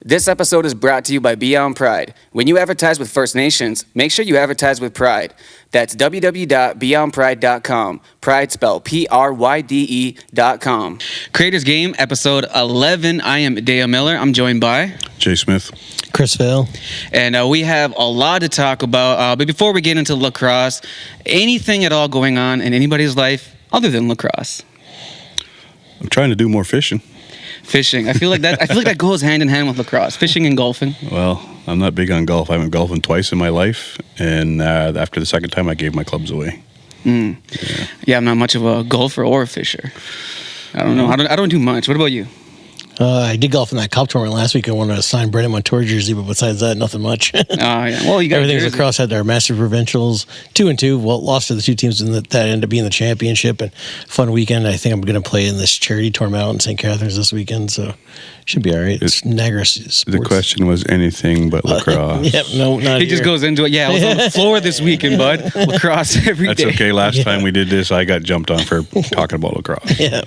This episode is brought to you by BeyondPryde. When you advertise with First Nations, make sure you advertise with pride. That's www.beyondpryde.com. Pride spelled PRYDE.com. Creators Game, episode 11. I am Deya Miller. I'm joined by Jay Smith, Chris Vale. And we have a lot to talk about. But before we get into lacrosse, anything at all going on in anybody's life other than lacrosse? I'm trying to do more fishing. Fishing. I feel like that goes hand in hand with lacrosse. Fishing and golfing. Well, I'm not big on golf. I went golfing twice in my life, and after the second time, I gave my clubs away. Yeah, I'm not much of a golfer or a fisher. I don't know. I don't do much. What about you? I did golf in that Cup tournament last week. I wanted to sign Brendan Montour jersey, but besides that, nothing much. Yeah. Well, you got everything's lacrosse. Had their master provincials 2-2. Well, lost to the two teams that ended up being the championship. And fun weekend. I think I'm going to play in this charity tournament out in St. Catharines this weekend, so should be all right. It's Niagara Sports. The question was anything but lacrosse. No, not He here. just goes into it. Yeah, I was on the floor this weekend, bud. Lacrosse every day. That's okay. Last time we did this, I got jumped on for talking about lacrosse. Yeah.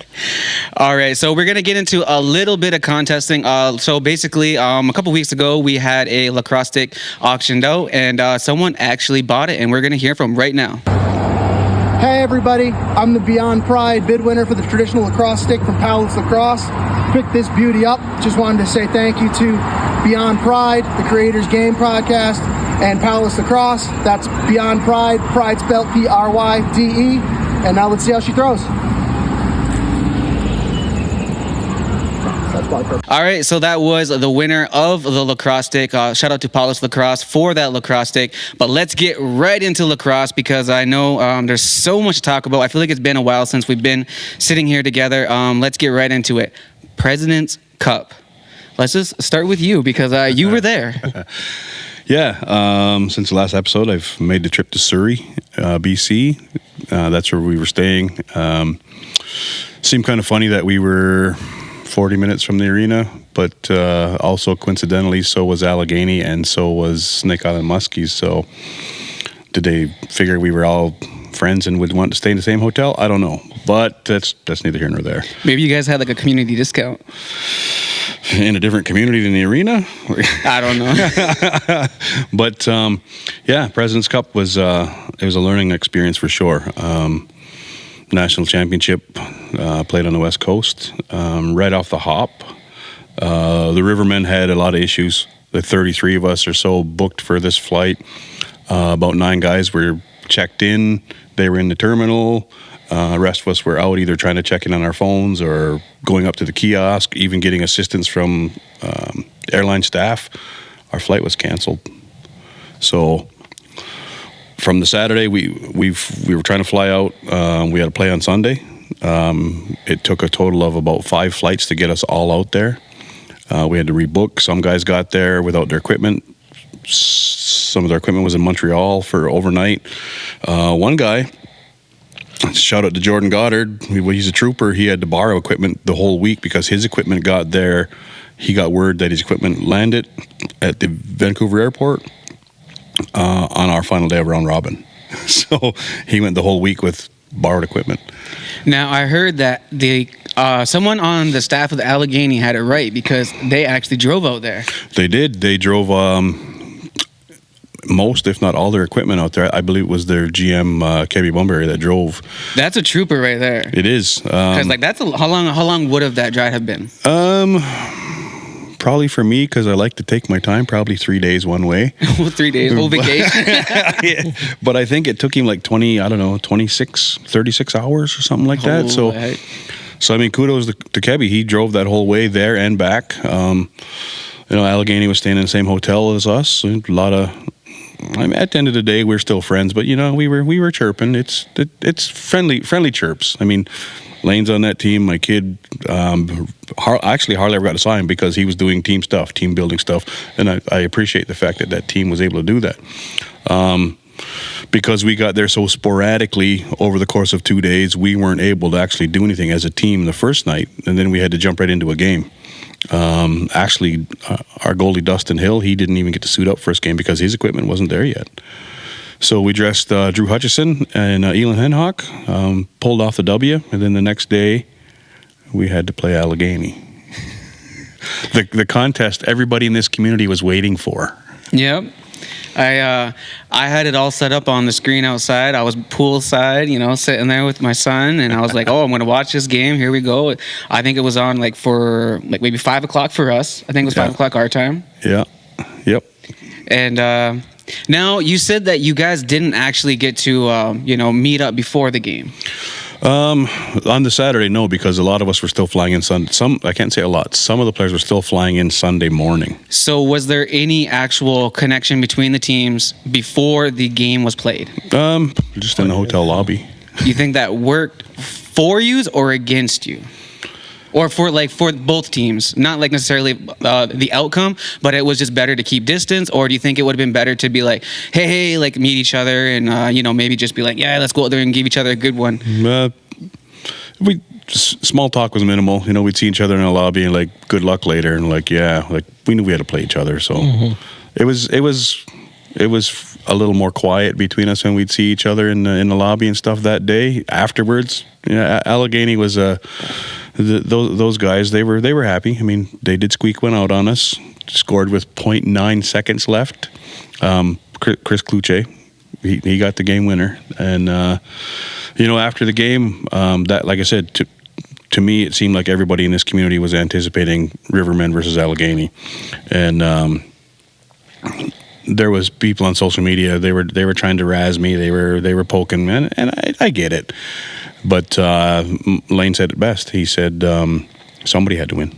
All right, so we're going to get into a little bit of contesting. So basically, a couple weeks ago, we had a lacrosse stick auctioned out, and someone actually bought it, and we're going to hear from right now. Hey everybody, I'm the BeyondPryde bid winner for the traditional lacrosse stick from Palace Lacrosse. Picked this beauty up. Just wanted to say thank you to BeyondPryde, the Creators Game podcast, and Palace Lacrosse. That's BeyondPryde, Pride spelled P-R-Y-D-E. And now let's see how she throws. All right, so that was the winner of the lacrosse stick. Shout out to Paulus Lacrosse for that lacrosse stick. But let's get right into lacrosse because I know there's so much to talk about. I feel like it's been a while since we've been sitting here together. Let's get right into it. President's Cup. Let's just start with you because you were there. Yeah, since the last episode, I've made the trip to Surrey, BC. That's where we were staying. Seemed kind of funny that we were 40 minutes from the arena, but also coincidentally, so was Allegheny and so was Snake Island Muskies. So did they figure we were all friends and would want to stay in the same hotel? I don't know, but that's neither here nor there. Maybe you guys had like a community discount. In a different community than the arena? I don't know. But yeah, President's Cup was it was a learning experience for sure. National championship played on the West Coast. Right off the hop, the Rivermen had a lot of issues. The 33 of us or so booked for this flight. About 9 guys were checked in. They were in the terminal. The rest of us were out either trying to check in on our phones or going up to the kiosk, even getting assistance from airline staff. Our flight was canceled. So from the Saturday, we were trying to fly out. We had to play on Sunday. It took a total of about 5 flights to get us all out there. We had to rebook. Some guys got there without their equipment. Some of their equipment was in Montreal for overnight. One guy, shout out to Jordan Goddard, he's a trooper. He had to borrow equipment the whole week because his equipment got there. He got word that his equipment landed at the Vancouver airport on our final day of round robin. So he went the whole week with borrowed equipment. Now, I heard that someone on the staff of the Allegheny had it right because they actually drove out there. They did. They drove most, if not all, their equipment out there. I believe it was their GM, Kevy Bunbury, that drove. That's a trooper right there. It is. Because how long would have that drive have been? Probably for me, because I like to take my time, probably 3 days one way. 3 days, whole vacation. Yeah. But I think it took him like 36 hours or something like that. So I mean, kudos to Kebby. He drove that whole way there and back. Allegheny was staying in the same hotel as us. A lot of, at the end of the day, we're still friends. But we were chirping. It's friendly chirps. I mean, Lane's on that team. My kid, actually hardly ever got to sign him because he was doing team stuff, team building stuff. And I appreciate the fact that team was able to do that. Because we got there so sporadically over the course of 2 days, we weren't able to actually do anything as a team the first night. And then we had to jump right into a game. Our goalie, Dustin Hill, he didn't even get to suit up first game because his equipment wasn't there yet. So we dressed Drew Hutchison and Elon Henhock, pulled off the W, and then the next day we had to play Allegheny. the contest everybody in this community was waiting for. Yep. I had it all set up on the screen outside. I was poolside, sitting there with my son, and I was like, "Oh, I'm going to watch this game. Here we go." I think it was on for maybe 5 o'clock for us. I think it was 5 o'clock our time. Yeah. Yep. And now you said that you guys didn't actually get to meet up before the game. On the Saturday, no, because a lot of us were still flying in I can't say a lot. Some of the players were still flying in Sunday morning. So was there any actual connection between the teams before the game was played? Just in the hotel lobby. You think that worked for you or against you? Or for both teams, not necessarily the outcome, but it was just better to keep distance? Or do you think it would have been better to be like, hey, meet each other and maybe just be like, yeah, let's go out there and give each other a good one? Small talk was minimal. We'd see each other in the lobby and good luck later, and we knew we had to play each other. So it was a little more quiet between us when we'd see each other in the lobby and stuff that day. Afterwards, Allegheny was those guys, they were happy. I mean, they did squeak one out on us. Scored with 0.9 seconds left. Chris Kluche, he got the game winner. And after the game, that, like I said, to me, it seemed like everybody in this community was anticipating Rivermen versus Allegheny, and there was people on social media. They were trying to razz me. They were poking, and I get it. But Lane said it best. He said somebody had to win.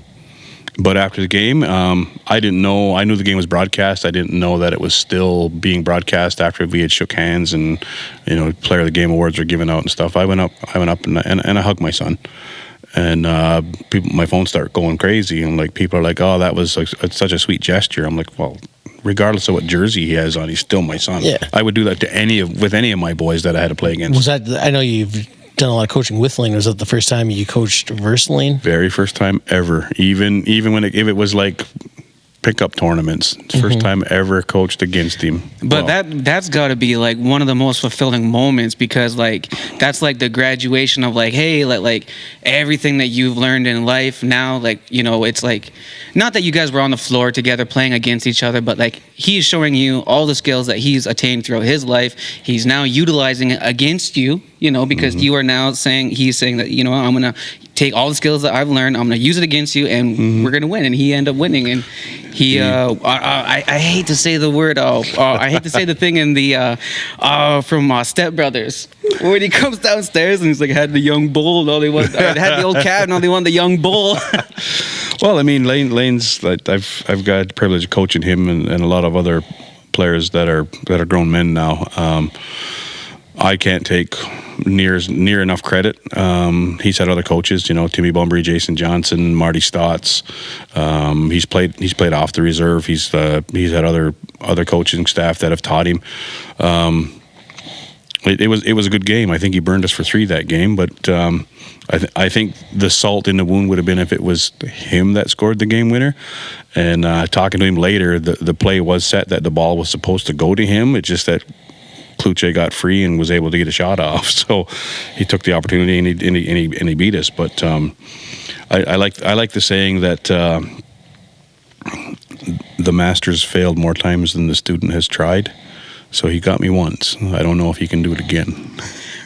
But after the game, I didn't know. I knew the game was broadcast. I didn't know that it was still being broadcast after we had shook hands and Player of the Game awards were given out and stuff. I went up and I hugged my son. And my phone started going crazy. And people are like, "Oh, that was such a sweet gesture." I'm like, "Well, regardless of what jersey he has on, he's still my son." Yeah. I would do that with any of my boys that I had to play against. Was that? I know you've done a lot of coaching with Lane. Was that the first time you coached versus Lane? Very first time ever. Even when if it was pickup tournaments, first time ever coached against him. But that's got to be one of the most fulfilling moments, because that's the graduation of hey, everything that you've learned in life now, it's not that you guys were on the floor together playing against each other, but he's showing you all the skills that he's attained throughout his life. He's now utilizing it against you, because you are now he's saying that, I'm going to take all the skills that I've learned, I'm going to use it against you, and we're going to win. And he ended up winning. And he, I hate to say the word, I hate to say the thing in the, from Step Brothers, when he comes downstairs and he's had the young bull and all they want, had the old cat and all they want the young bull. Well, I mean, Lane's, I've got the privilege of coaching him and a lot of other players that are grown men now. I can't take near enough credit. He's had other coaches, Timmy Bunbury, Jason Johnson, Marty Stotts. He's played off the reserve. He's had other coaching staff that have taught him. It was a good game. I think he burned us for 3 that game, but I think the salt in the wound would have been if it was him that scored the game winner. And talking to him later, the play was set that the ball was supposed to go to him. It's just that Kluche got free and was able to get a shot off, so he took the opportunity and he beat us. But I like the saying that the master's failed more times than the student has tried. So he got me once. I don't know if he can do it again.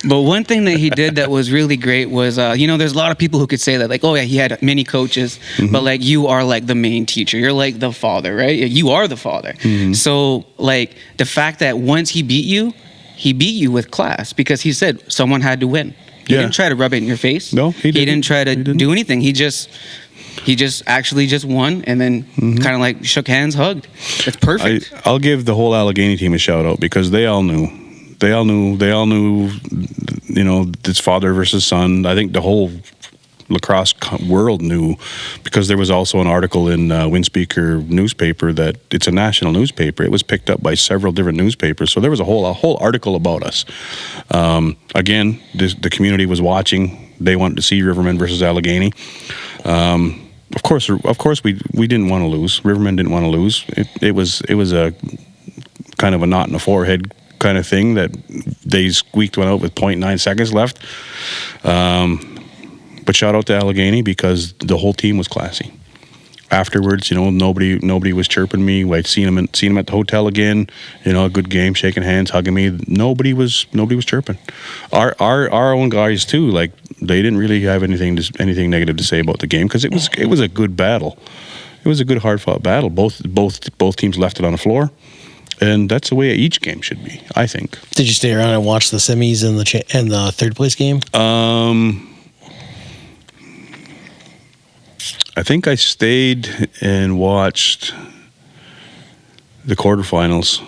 But one thing that he did that was really great was, there's a lot of people who could say that, oh yeah, he had many coaches, but you are the main teacher. You're the father, right? You are the father. So the fact that once he beat you with class, because he said someone had to win. He didn't try to rub it in your face. No, he didn't. He didn't try to do anything. He just actually won, and then kind of shook hands, hugged. It's perfect. I'll give the whole Allegheny team a shout out, because they all knew. They all knew, it's father versus son. I think the whole lacrosse world knew, because there was also an article in Windspeaker newspaper that it's a national newspaper. It was picked up by several different newspapers. So there was a whole article about us. Again, the community was watching. They wanted to see Rivermen versus Allegheny. Of course, we didn't want to lose. Rivermen didn't want to lose. It was a kind of a knot in the forehead kind of thing that they squeaked one out with 0.9 seconds left. But shout out to Allegheny, because the whole team was classy. afterwards, nobody was chirping me. I'd seen him at the hotel again. A good game, shaking hands, hugging me. Nobody was chirping. Our own guys too. Like, they didn't really have anything negative to say about the game, because it was a good battle. It was a good, hard fought battle. Both teams left it on the floor, and that's the way each game should be, I think. Did you stay around and watch the semis and the third place game? I think I stayed and watched the quarterfinals.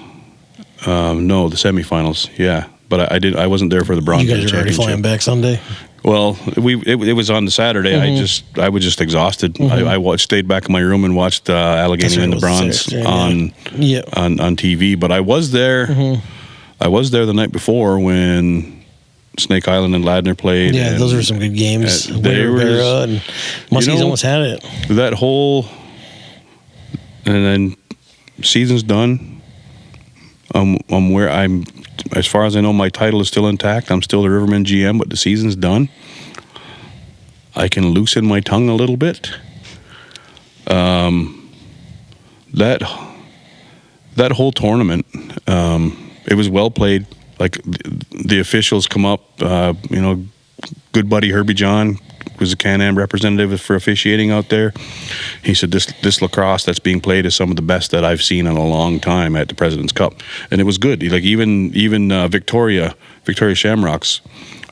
No, the semifinals. Yeah, but I wasn't there for the bronze. You guys are already flying back Sunday. Well, it was on the Saturday. I was just exhausted. I stayed back in my room and watched Allegheny and the Bronze on TV. But I was there. I was there the night before when Snake Island and Ladner played. Yeah, those were some good games. Vera and Muskies almost had it. That whole, and then season's done. As far as I know, my title is still intact. I'm still the Riverman GM, but the season's done. I can loosen my tongue a little bit. That whole tournament, it was well played. Like, the officials come up, good buddy Herbie John was a Can-Am representative for officiating out there. He said, this lacrosse that's being played is some of the best that I've seen in a long time at the President's Cup. And it was good. Like, even Victoria Shamrocks,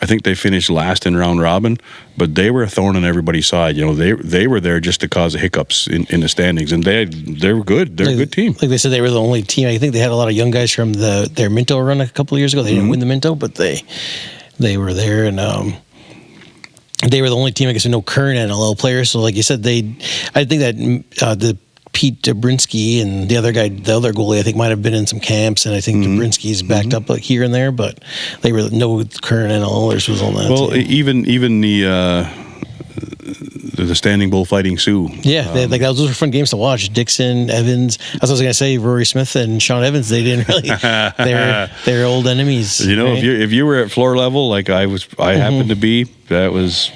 I think they finished last in round robin, but they were a thorn on everybody's side. They were there just to cause hiccups in the standings, and they were good. They're a good team. Like they said, they were the only team. I think they had a lot of young guys from their Minto run a couple of years ago. They didn't win the Minto, but they were there, and they were the only team, I guess, with no current NLL players. So, like you said, I think that the Pete Dobrinsky and the other goalie, I think, might have been in some camps, and I think Dobrinsky's backed up like here and there, but they were no current NLLers was on that. Well, team. even the Standing Bull Fighting Sioux. Yeah, those were fun games to watch. Dixon, Evans. As I was going to say, Rory Smith and Sean Evans. They didn't really. They're old enemies. Right? if you were at floor level like I happened to be, there was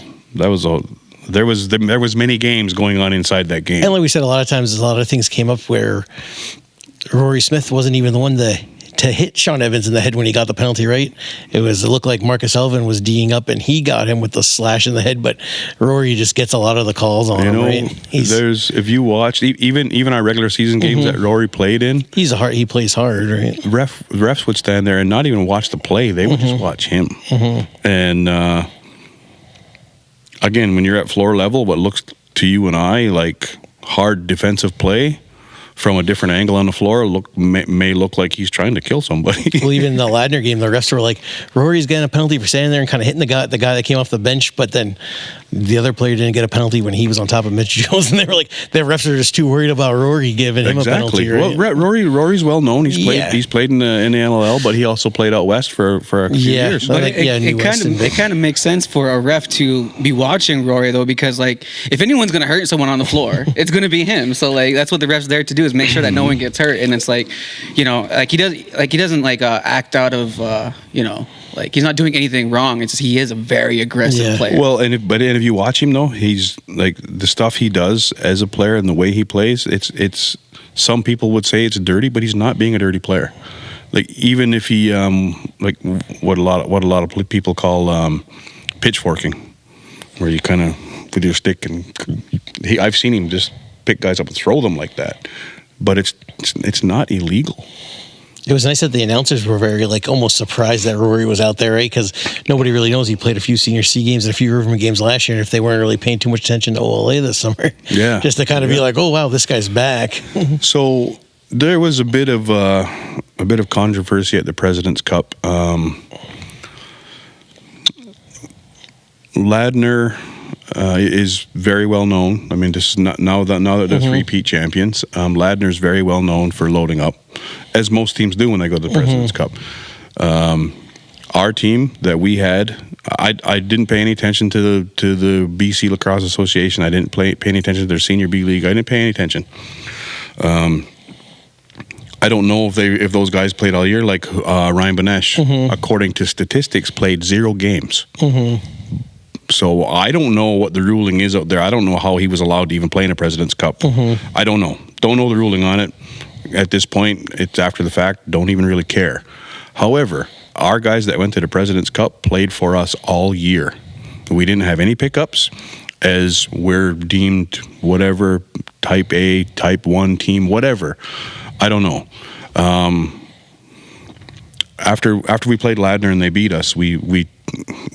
many games going on inside that game. And like we said, a lot of times, a lot of things came up where Rory Smith wasn't even the one to hit Sean Evans in the head when he got the penalty, right? It looked like Marcus Elvin was D'ing up and he got him with the slash in the head, but Rory just gets a lot of the calls on him, right? If you watch even our regular season games that Rory played in, he plays hard, right? Refs would stand there and not even watch the play; they would just watch him. And again, when you're at floor level, what looks to you and I like hard defensive play, from a different angle on the floor, may look like he's trying to kill somebody. Well, even the Ladner game, the refs were like, Rory's getting a penalty for standing there and kind of hitting the guy that came off the bench, but then the other player didn't get a penalty when he was on top of Mitch Jones, and they were like, the refs are just too worried about Rory giving him a penalty. Right? Well, Rory's well known. He's played in the NLL, but he also played out west for a few years. But it kind of makes sense for a ref to be watching Rory, though, because like if anyone's going to hurt someone on the floor, it's going to be him. So like that's what the ref's there to do, is make sure that no one gets hurt. And it's like, he doesn't act out of like he's not doing anything wrong. It's just he is a very aggressive player. Well, and if you watch him though, he's like the stuff he does as a player and the way he plays. It's some people would say it's dirty, but he's not being a dirty player. Like even if he like what a lot of people call pitchforking, where you kind of with your stick and I've seen him just pick guys up and throw them like that. But it's not illegal. It was nice that the announcers were very almost surprised that Rory was out there, right? Because nobody really knows he played a few Senior C games and a few Riverman games last year, and if they weren't really paying too much attention to OLA this summer, just to kind of be like, oh wow, this guy's back. So there was a bit of controversy at the President's Cup. Ladner is very well known. I mean, this is not now that they're three-peat champions. Ladner is very well known for loading up, as most teams do when they go to the President's Cup. Our team that we had, I didn't pay any attention to the BC Lacrosse Association. I didn't pay any attention to their Senior B League. I didn't pay any attention. I don't know if those guys played all year. Like Ryan Benesh, according to statistics, played 0 games. So I don't know what the ruling is out there. I don't know how he was allowed to even play in a President's Cup. I don't know. Don't know the ruling on it. At this point, it's after the fact. Don't even really care. However, our guys that went to the President's Cup played for us all year. We didn't have any pickups, as we're deemed whatever, type A, type 1 team, whatever. I don't know. After we played Ladner and they beat us, we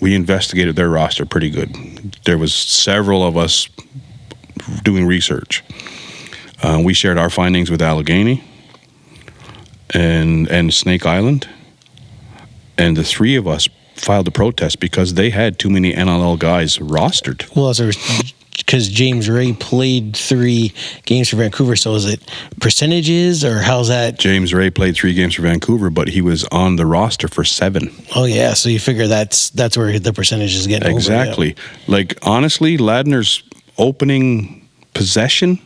investigated their roster pretty good. There was several of us doing research. We shared our findings with Allegheny and Snake Island, and the three of us filed a protest because they had too many NLL guys rostered. Well, because James Ray played 3 games for Vancouver, so is it percentages or how's that? James Ray played 3 games for Vancouver, but he was on the roster for 7. Oh yeah, so you figure that's where the percentage is getting exactly. Over, yeah. Like honestly, Ladner's opening possession,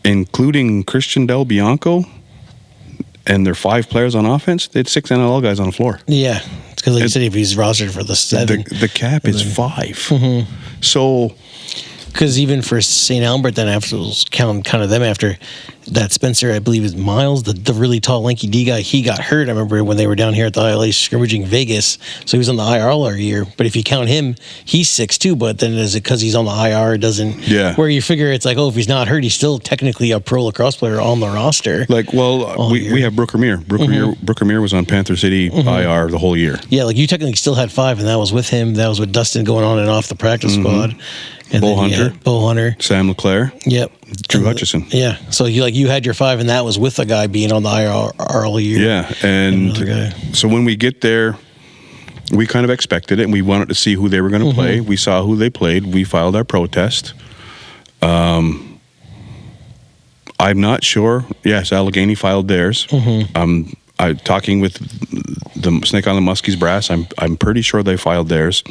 including Christian Del Bianco, and their 5 players on offense, they had 6 NLL guys on the floor. Yeah, it's because like you said, if he's rostered for the 7, the cap is 5. So. Because even for St. Albert, then after counted them after that Spencer, I believe is Miles, the really tall, lanky D guy, he got hurt. I remember when they were down here at the ILA scrimmaging Vegas, so he was on the IR all year. But if you count him, he's 6'2", but then is it because he's on the IR, it doesn't... Yeah. Where you figure it's like, oh, if he's not hurt, he's still technically a pro lacrosse player on the roster. Like, well, we have Brooker Meer. Brooker Meer was on Panther City IR the whole year. Yeah, like you technically still had 5, and that was with him. That was with Dustin going on and off the practice squad. And Bo Hunter, Sam LeClaire, yep, Drew Hutchison. Yeah, so you had your 5, and that was with the guy being on the IR all year. Yeah, and so when we get there, we kind of expected it, and we wanted to see who they were going to play. We saw who they played. We filed our protest. I'm not sure. Yes, Allegheny filed theirs. I talking with the Snake Island Muskies brass. I'm pretty sure they filed theirs.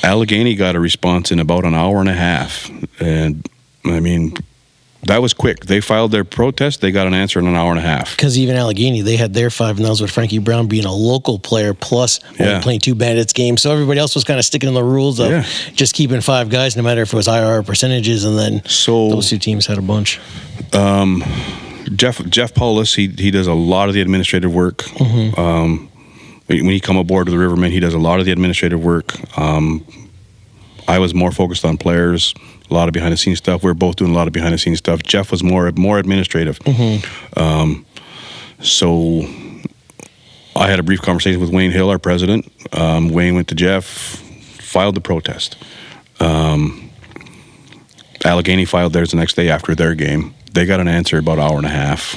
Allegheny got a response in about an hour and a half, and I mean, that was quick. They filed their protest, they got an answer in an hour and a half. Because even Allegheny, they had their 5, and that was with Frankie Brown being a local player, plus only playing 2 Bandits games, so everybody else was kind of sticking in the rules of just keeping 5 guys, no matter if it was IR or percentages, and then those 2 teams had a bunch. Jeff Paulus, he does a lot of the administrative work. When he come aboard to the Rivermen, he does a lot of the administrative work. I was more focused on players, a lot of behind-the-scenes stuff. We were both doing a lot of behind-the-scenes stuff. Jeff was more administrative. So I had a brief conversation with Wayne Hill, our president. Wayne went to Jeff, filed the protest. Allegheny filed theirs the next day after their game. They got an answer about an hour and a half.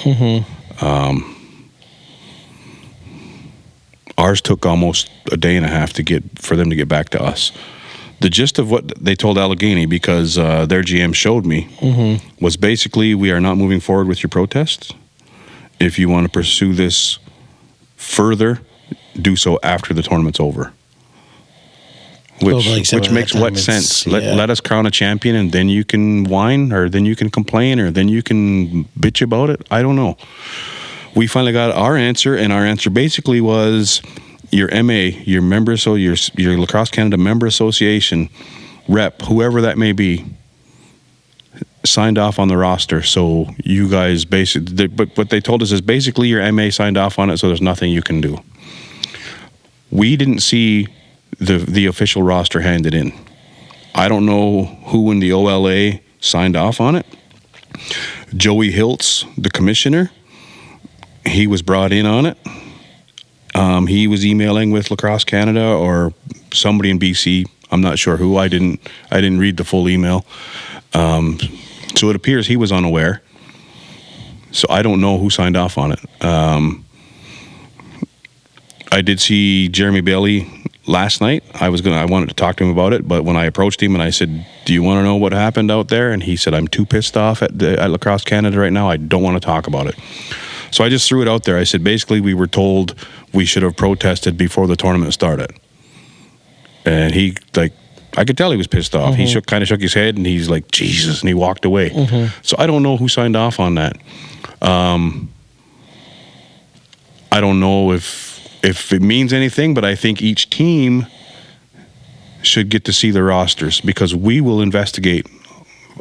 Ours took almost a day and a half for them to get back to us. The gist of what they told Allegheny, because their GM showed me, was basically, we are not moving forward with your protest. If you want to pursue this further, do so after the tournament's over. Which makes what sense? Let us crown a champion, and then you can whine, or then you can complain, or then you can bitch about it. I don't know. We finally got our answer, and our answer basically was your MA, your member, so your Lacrosse Canada member association rep, whoever that may be, signed off on the roster. So you guys basically, but what they told us is basically your MA signed off on it, so there's nothing you can do. We didn't see the official roster handed in. I don't know who in the OLA signed off on it. Joey Hiltz, the commissioner, he was brought in on it. He was emailing with Lacrosse Canada or somebody in BC. I'm not sure who. I didn't read the full email. So it appears he was unaware. So I don't know who signed off on it. I did see Jeremy Bailey last night. I wanted to talk to him about it, but when I approached him and I said, "Do you want to know what happened out there?" and he said, "I'm too pissed off at Lacrosse Canada right now. I don't want to talk about it." So I just threw it out there. I said, basically, we were told we should have protested before the tournament started. And he, I could tell he was pissed off. He kind of shook his head, and he's like, Jesus, and he walked away. So I don't know who signed off on that. I don't know if it means anything, but I think each team should get to see the rosters because we will investigate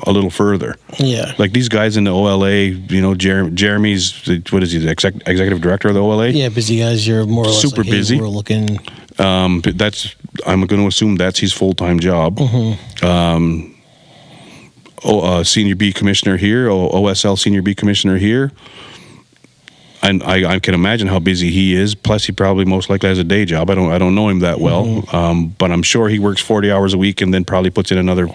a little further. Yeah. Like these guys in the OLA, you know, Jeremy's, what is he, the executive director of the OLA? Yeah, busy guys. You're more or less Super like, hey, busy. we're looking. I'm going to assume that's his full-time job. Senior B commissioner here, OSL senior B commissioner here. And I can imagine how busy he is. Plus, he probably most likely has a day job. I don't know him that well, but I'm sure he works 40 hours a week and then probably puts in another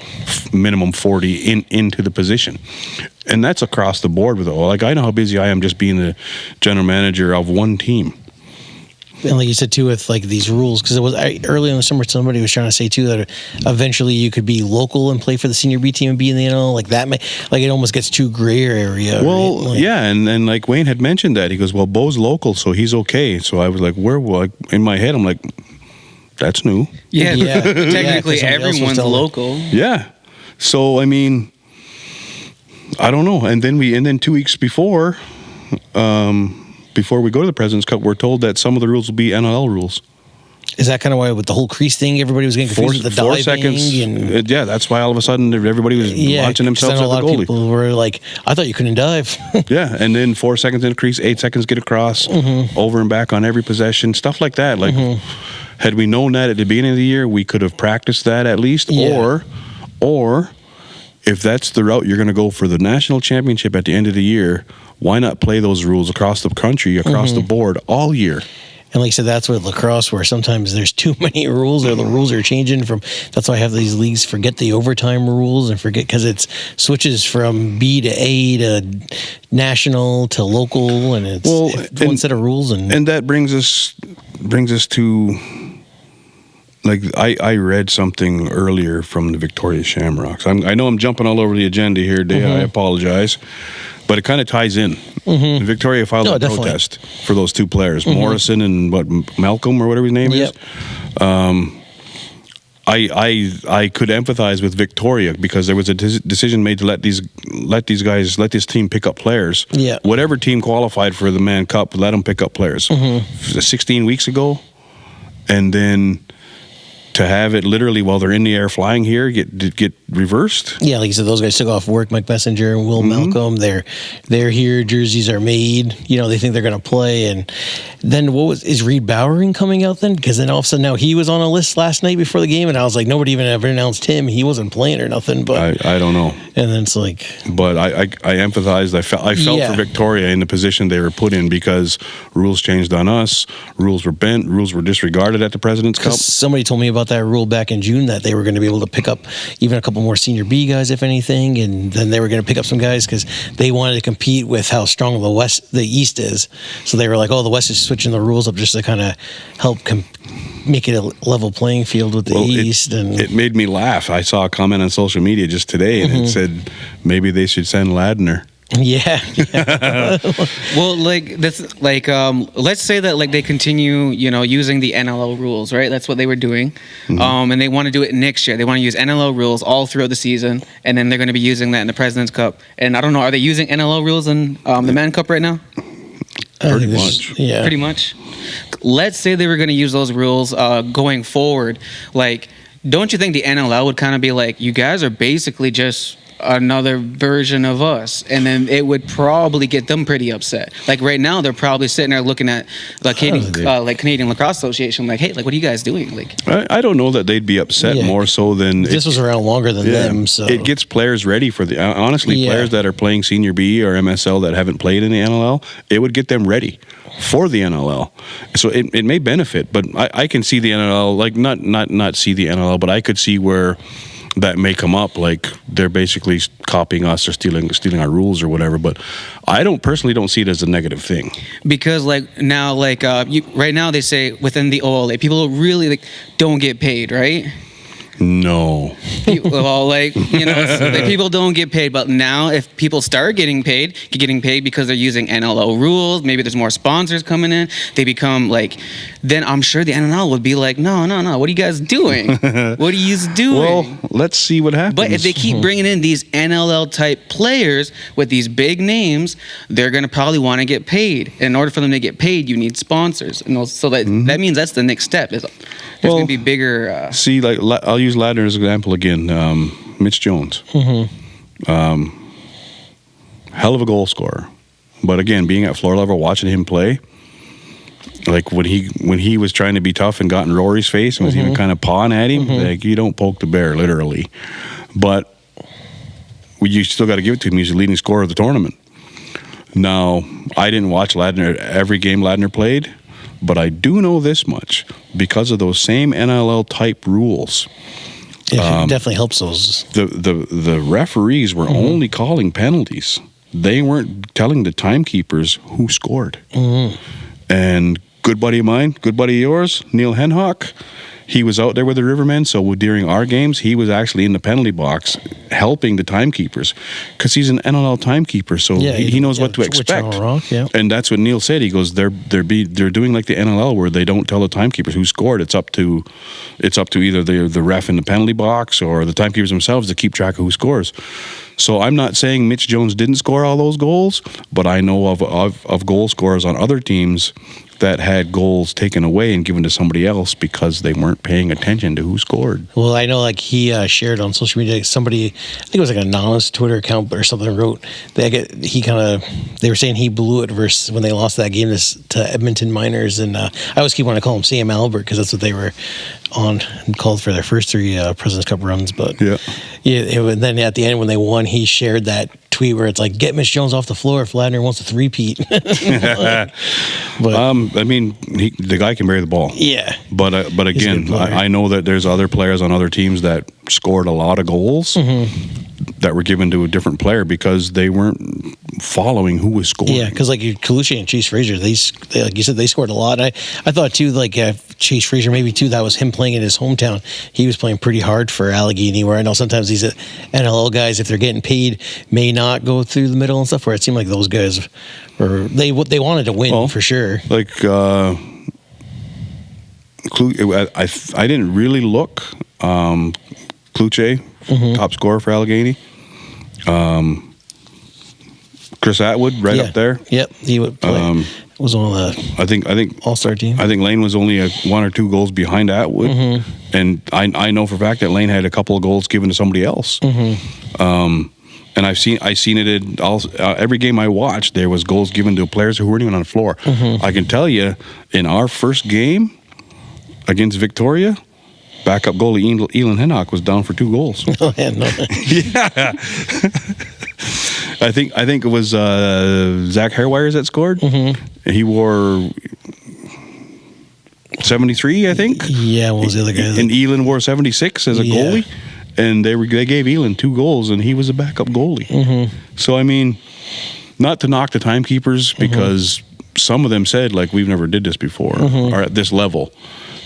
minimum 40 into the position. And that's across the board with it all. Like I know how busy I am just being the general manager of one team. And like you said too, with like these rules, because it was early in the summer, somebody was trying to say too that eventually you could be local and play for the senior B team and be in the NL. Like that, like it almost gets too gray area. Well, right? Like, yeah, and like Wayne had mentioned that he goes, well, Bo's local, so he's okay. So I was like, in my head, I'm like, that's new. Yeah, technically 'cause somebody else was everyone's telling- local. Yeah. So I mean, I don't know. And then 2 weeks before we go to the President's Cup, we're told that some of the rules will be NLL rules. Is that kind of why with the whole crease thing, everybody was getting confused with the 4 diving? seconds. And, Yeah, that's why all of a sudden everybody was launching 'cause I themselves know at a lot the of goalie. people were like, I thought you couldn't dive. Yeah, and then 4 seconds in the crease, 8 seconds get across, over and back on every possession, stuff like that. Like, had we known that at the beginning of the year, we could have practiced that at least. Yeah. Or if that's the route you're going to go for the national championship at the end of the year, why not play those rules across the country, across the board all year? And like I said, that's with lacrosse where sometimes there's too many rules or the rules are changing from. That's why I have these leagues forget the overtime rules and forget because it's switches from B to A to national to local and it's one set of rules. And that brings us to, like, I read something earlier from the Victoria Shamrocks. I know I'm jumping all over the agenda here, Deya. I apologize. But it kind of ties in. Victoria filed a definitely. protest for those two players, Morrison and Malcolm or whatever his name is. I could empathize with Victoria because there was a decision made to let this team pick up players. Yeah. Whatever team qualified for the Mann Cup, let them pick up players. 16 weeks ago, and then to have it literally while they're in the air flying here get reversed. Yeah, like you said, those guys took off work. Mike Messenger and Will Malcolm, they're here. Jerseys are made. You know, they think they're going to play. And then is Reed Bowering coming out then? Because then all of a sudden now he was on a list last night before the game, and I was like, nobody even ever announced him. He wasn't playing or nothing. But I don't know. And then it's like, but I empathized. I felt for Victoria in the position they were put in because rules changed on us. Rules were bent. Rules were disregarded at the President's Cup. Somebody told me about that rule back in June that they were going to be able to pick up even a couple more senior B guys, if anything, and then they were going to pick up some guys because they wanted to compete with how strong the East is. So they were like, "Oh, the West is switching the rules up just to kind of help make it a level playing field with the East." And it made me laugh. I saw a comment on social media just today, and it said maybe they should send Ladner. Yeah. Well, like that's like let's say that like they continue, using the NLL rules, right? That's what they were doing, and they want to do it next year. They want to use NLL rules all throughout the season, and then they're going to be using that in the President's Cup. And I don't know, are they using NLL rules in the Mann Cup right now? Pretty much. Yeah. Pretty much. Let's say they were going to use those rules going forward. Like, don't you think the NLL would kind of be like, you guys are basically just another version of us, and then it would probably get them pretty upset. Like right now, they're probably sitting there looking at like Canadian Lacrosse Association, like, hey, like, what are you guys doing? Like, I don't know that they'd be upset more so than this was around longer than them. So it gets players ready for the players that are playing Senior B or MSL that haven't played in the NLL. It would get them ready for the NLL. So it may benefit, but I can see the NLL, like not see the NLL, but I could see where that may come up, like they're basically copying us or stealing our rules or whatever. But I personally don't see it as a negative thing. Because like now, like right now they say within the OLA, people really like don't get paid, right? No. Well, like, you know, so that people don't get paid. But now if people start getting paid because they're using NLL rules, maybe there's more sponsors coming in, they become like, then I'm sure the NLL would be like, no, what are you guys doing? What are you doing? Well, let's see what happens. But if they keep bringing in these NLL type players with these big names, they're going to probably want to get paid. In order for them to get paid, you need sponsors. And so that means that's the next step. There's going to be bigger. See, like, I'll use Ladner as an example again. Mitch Jones. Hell of a goal scorer. But again, being at floor level, watching him play, like when he was trying to be tough and got in Rory's face and was even kind of pawing at him, like, you don't poke the bear, literally. But you still got to give it to him. He's the leading scorer of the tournament. Now, I didn't watch Ladner every game Ladner played, but I do know this much. Because of those same NLL type rules, it definitely helps those. The referees were only calling penalties. They weren't telling the timekeepers who scored. And good buddy of mine, good buddy of yours, Neil Henhock, he was out there with the Rivermen, so during our games, he was actually in the penalty box helping the timekeepers because he's an NLL timekeeper, so he knows what to expect. And that's what Neil said. He goes, they're doing like the NLL where they don't tell the timekeepers who scored. It's up to either the ref in the penalty box or the timekeepers themselves to keep track of who scores. So I'm not saying Mitch Jones didn't score all those goals, but I know of goal scorers on other teams that had goals taken away and given to somebody else because they weren't paying attention to who scored. Well, I know, like, he shared on social media, somebody, I think it was like an anonymous Twitter account or something, wrote they were saying he blew it versus when they lost that game to Edmonton Miners, and I always keep wanting to call him Sam Albert because that's what they were on and called for their first 3 President's Cup runs. But then at the end when they won, he shared that tweet where it's like, get Mitch Jones off the floor if Ladner wants to three-peat. But I mean, the guy can bury the ball. Yeah. But again, I know that there's other players on other teams that scored a lot of goals that were given to a different player because they weren't following who was scoring. Yeah, because like Colucci and Chase Frazier, they like you said, they scored a lot. I thought too, like Chase Frazier, maybe too, that was him playing in his hometown. He was playing pretty hard for Allegheny, where I know sometimes these NLL guys, if they're getting paid, may not go through the middle and stuff, where it seemed like those guys were, they wanted to win for sure. Like, I didn't really look. Kluche, top scorer for Allegheny. Chris Atwood, up there. Yep, he would play. Was on the I think All-Star team. I think Lane was only 1 or 2 goals behind Atwood, and I know for a fact that Lane had a couple of goals given to somebody else. And I seen it in every game I watched. There was goals given to players who weren't even on the floor. I can tell you, in our first game against Victoria, backup goalie Elon Hennock was down for 2 goals. Oh, yeah, no. Yeah. I think it was Zach Hairwires that scored. He wore 73, I think. Yeah, what was the other guy? And Elon wore 76 as a goalie. And they gave Elon 2 goals, and he was a backup goalie. So, I mean, not to knock the timekeepers, because some of them said, like, we've never did this before, or at this level.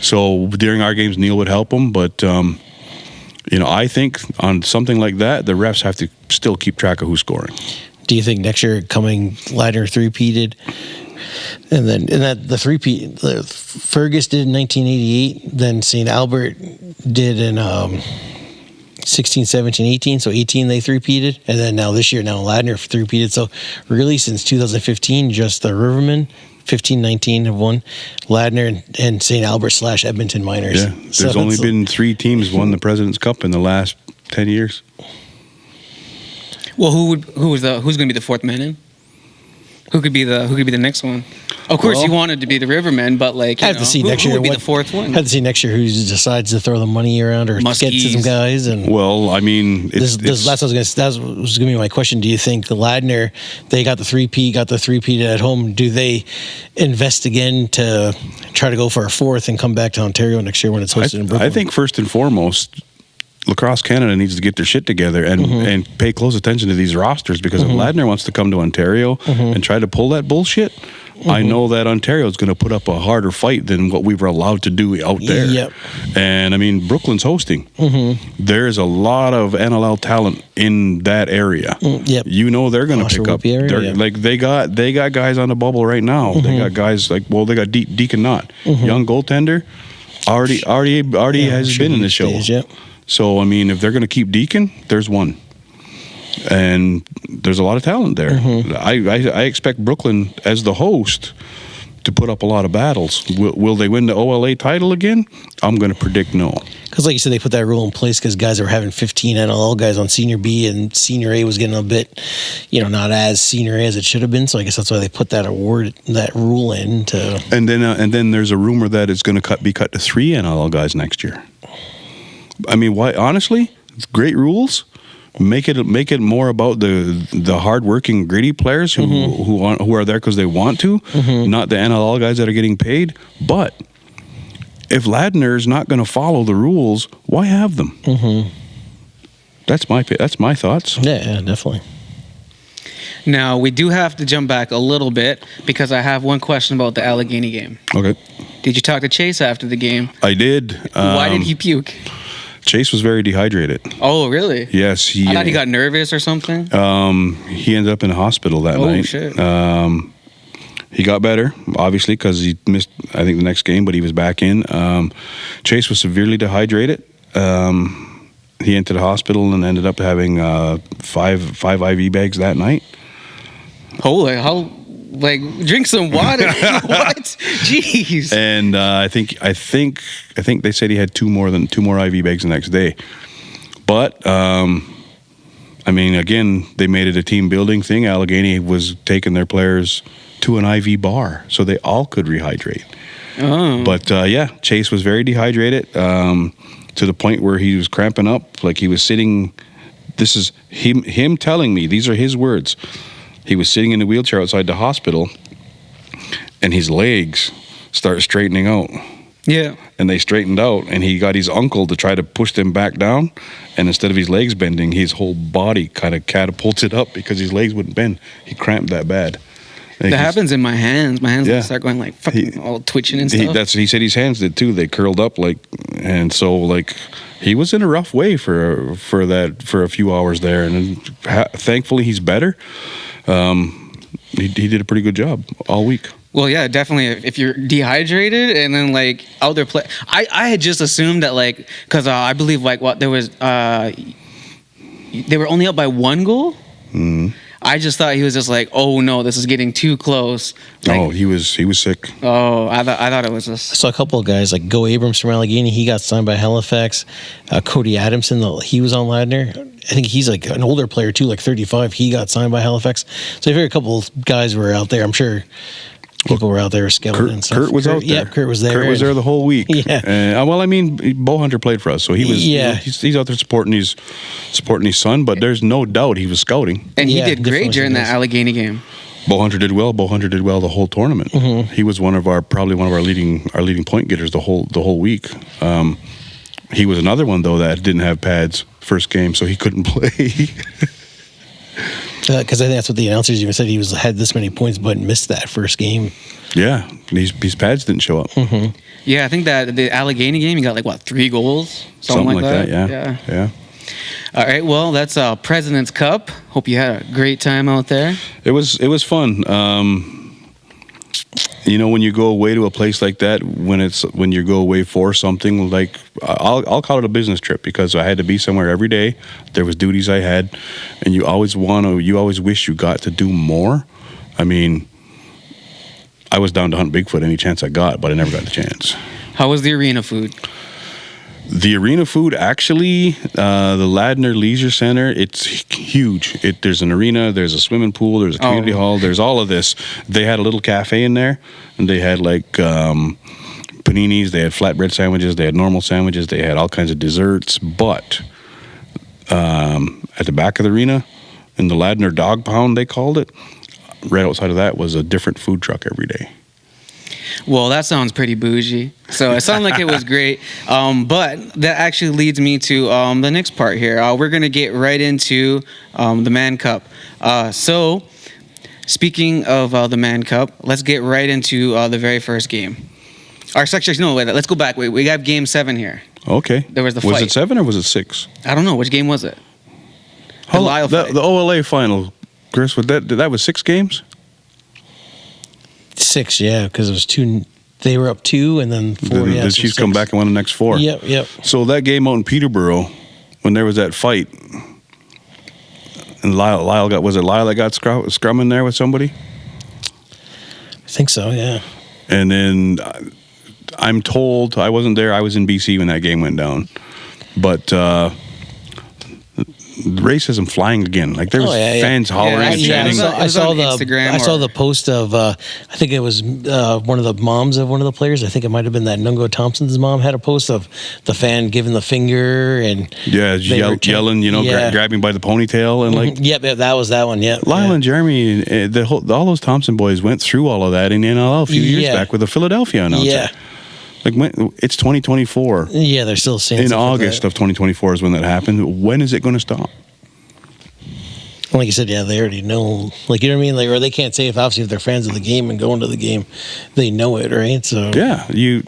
So during our games, Neil would help them, but I think on something like that, the refs have to still keep track of who's scoring. Do you think next year coming Ladner three-peated, and then the three-peat, Fergus did in 1988, then St. Albert did in 16, 17, 18, so 18 they three-peated, and then now this year, Ladner three-peated. So really since 2015, just the Rivermen, 15-19 have won, Ladner and St. Albert / Edmonton Miners. Yeah, there's only been 3 teams won the President's Cup in the last 10 years. Well, who's going to be the 4th man in? Who could be the next one? Of course, you wanted to be the Rivermen, but like, have to see next year who would be the 4th one? Have to see next year who decides to throw the money around or get some guys. And well, I mean, that was going to be my question. Do you think the Ladner, they got the three-peat at home? Do they invest again to try to go for a 4th and come back to Ontario next year when it's hosted in Brooklyn? I think first and foremost, Lacrosse Canada needs to get their shit together and pay close attention to these rosters, because if Ladner wants to come to Ontario and try to pull that bullshit, I know that Ontario is going to put up a harder fight than what we were allowed to do out there. Yep. And I mean, Brooklyn's hosting. There's a lot of NLL talent in that area. Yep. You know they're going to pick up. Area, They're, like they got guys on the bubble right now. They got guys like they got Deacon Knott, young goaltender, already has been in the show. Yep. So I mean, if they're going to keep Deacon, there's one. And there's a lot of talent there. I expect Brooklyn, as the host, to put up a lot of battles. Will they win the OLA title again? I'm going to predict no. Because like you said, they put that rule in place because guys were having 15 NLL guys on Senior B, and Senior A was getting a bit, not as Senior A as it should have been. So I guess that's why they put that rule in. And then there's a rumor that it's going to be cut to 3 NLL guys next year. I mean, why? Honestly, great rules. Make it more about the hardworking, gritty players who are there because they want to, not the NLL guys that are getting paid. But if Ladner's not going to follow the rules, why have them? That's my thoughts. Yeah, definitely. Now, we do have to jump back a little bit because I have one question about the Allegheny game. Okay. Did you talk to Chase after the game? I did. Why did he puke? Chase was very dehydrated. Oh, really? Yes. I thought he got nervous or something. He ended up in the hospital that night. Oh, shit. He got better, obviously, because he missed, I think, the next game, but he was back in. Chase was severely dehydrated. He entered the hospital and ended up having 5 IV bags that night. Holy, how... Like, drink some water. What? Jeez. And I think they said he had two more IV bags the next day. But I mean, again, they made it a team building thing. Allegheny was taking their players to an IV bar so they all could rehydrate. Oh. But Chase was very dehydrated to the point where he was cramping up, like he was sitting. This is him telling me. These are his words. He was sitting in the wheelchair outside the hospital, and his legs started straightening out. Yeah. And they straightened out, and he got his uncle to try to push them back down, and instead of his legs bending, his whole body kind of catapulted up because his legs wouldn't bend. He cramped that bad. That happens in my hands. My hands start going like fucking all twitching and stuff. He said his hands did too. They curled up and so he was in a rough way for a few hours there, and thankfully he's better. He did a pretty good job all week. Well, yeah, definitely. If you're dehydrated and then out there play, I had just assumed that because I believe there was they were only up by 1 goal. Mm-hmm. I just thought he was just oh no, this is getting too close. He was sick. Oh, I thought it was just. I saw a couple of guys like Go Abrams from Allegheny. He got signed by Halifax. Cody Adamson, he was on Ladner. I think he's an older player too, 35. He got signed by Halifax. So I figured a couple of guys were out there. I'm sure people were out there scouting and stuff. Kurt was out there. Yeah, Kurt was there. Kurt was there the whole week. Yeah. Well, I mean, Bo Hunter played for us, so he was. Yeah. He's out there supporting his son, but there's no doubt he was scouting. And he did great during that Allegheny game. Bo Hunter did well. Bo Hunter did well the whole tournament. Mm-hmm. He was probably one of our leading point getters the whole week. He was another one though that didn't have pads first game, so he couldn't play. Because I think that's what the announcers even said. He had this many points, but missed that first game. Yeah, his pads didn't show up. Mm-hmm. Yeah, I think that the Allegheny game, he got 3 goals, something like that. Yeah. All right, well, that's President's Cup. Hope you had a great time out there. It was fun. When you go away to a place like that, when you go away for something, I'll call it a business trip because I had to be somewhere every day. There was duties I had, and you always wish you got to do more. I mean, I was down to hunt Bigfoot any chance I got, but I never got the chance. How was the arena food? The arena food, actually, the Ladner Leisure Center, it's huge. There's an arena, there's a swimming pool, there's a community hall, there's all of this. They had a little cafe in there, and they had paninis, they had flatbread sandwiches, they had normal sandwiches, they had all kinds of desserts. But at the back of the arena, in the Ladner Dog Pound, they called it, right outside of that was a different food truck every day. Well, that sounds pretty bougie. So it sounded like it was great. But that actually leads me to the next part here. We're going to get right into the Mann Cup. So speaking of the Mann Cup, let's get right into the very first game. Our section, no, wait, let's go back. Wait, we got Game 7 here. Okay. There was the Was fight. it 7 or was it 6? I don't know. Which game was it? The Lyle fight. The OLA final, Chris, that was 6 games? 6, yeah, because it was 2. They were up 2, and then 4. The Chiefs come back and won the next 4. Yep. So that game out in Peterborough, when there was that fight, and Lyle got, was it Lyle that got scrumming there with somebody? I think so, yeah. And then I'm told, I wasn't there, I was in BC when that game went down, but racism flying again. Like there was fans hollering and chanting. I saw the post of I think it was one of the moms of one of the players. I think it might have been that Nungo Thompson's mom had a post of the fan giving the finger and yelling, grabbing by the ponytail and like. Yep, that was that one. Yeah, Lyle and Jeremy, all those Thompson boys went through all of that in NLL a few years back with the Philadelphia announcer. Yeah. Like it's 2024. Yeah, they're still saying in August of 2024 is when that happened. When is it going to stop? Like you said, yeah, they already know. Like, you know what I mean? Like, or they can't say if they're fans of the game and going to the game, they know it, right? So yeah,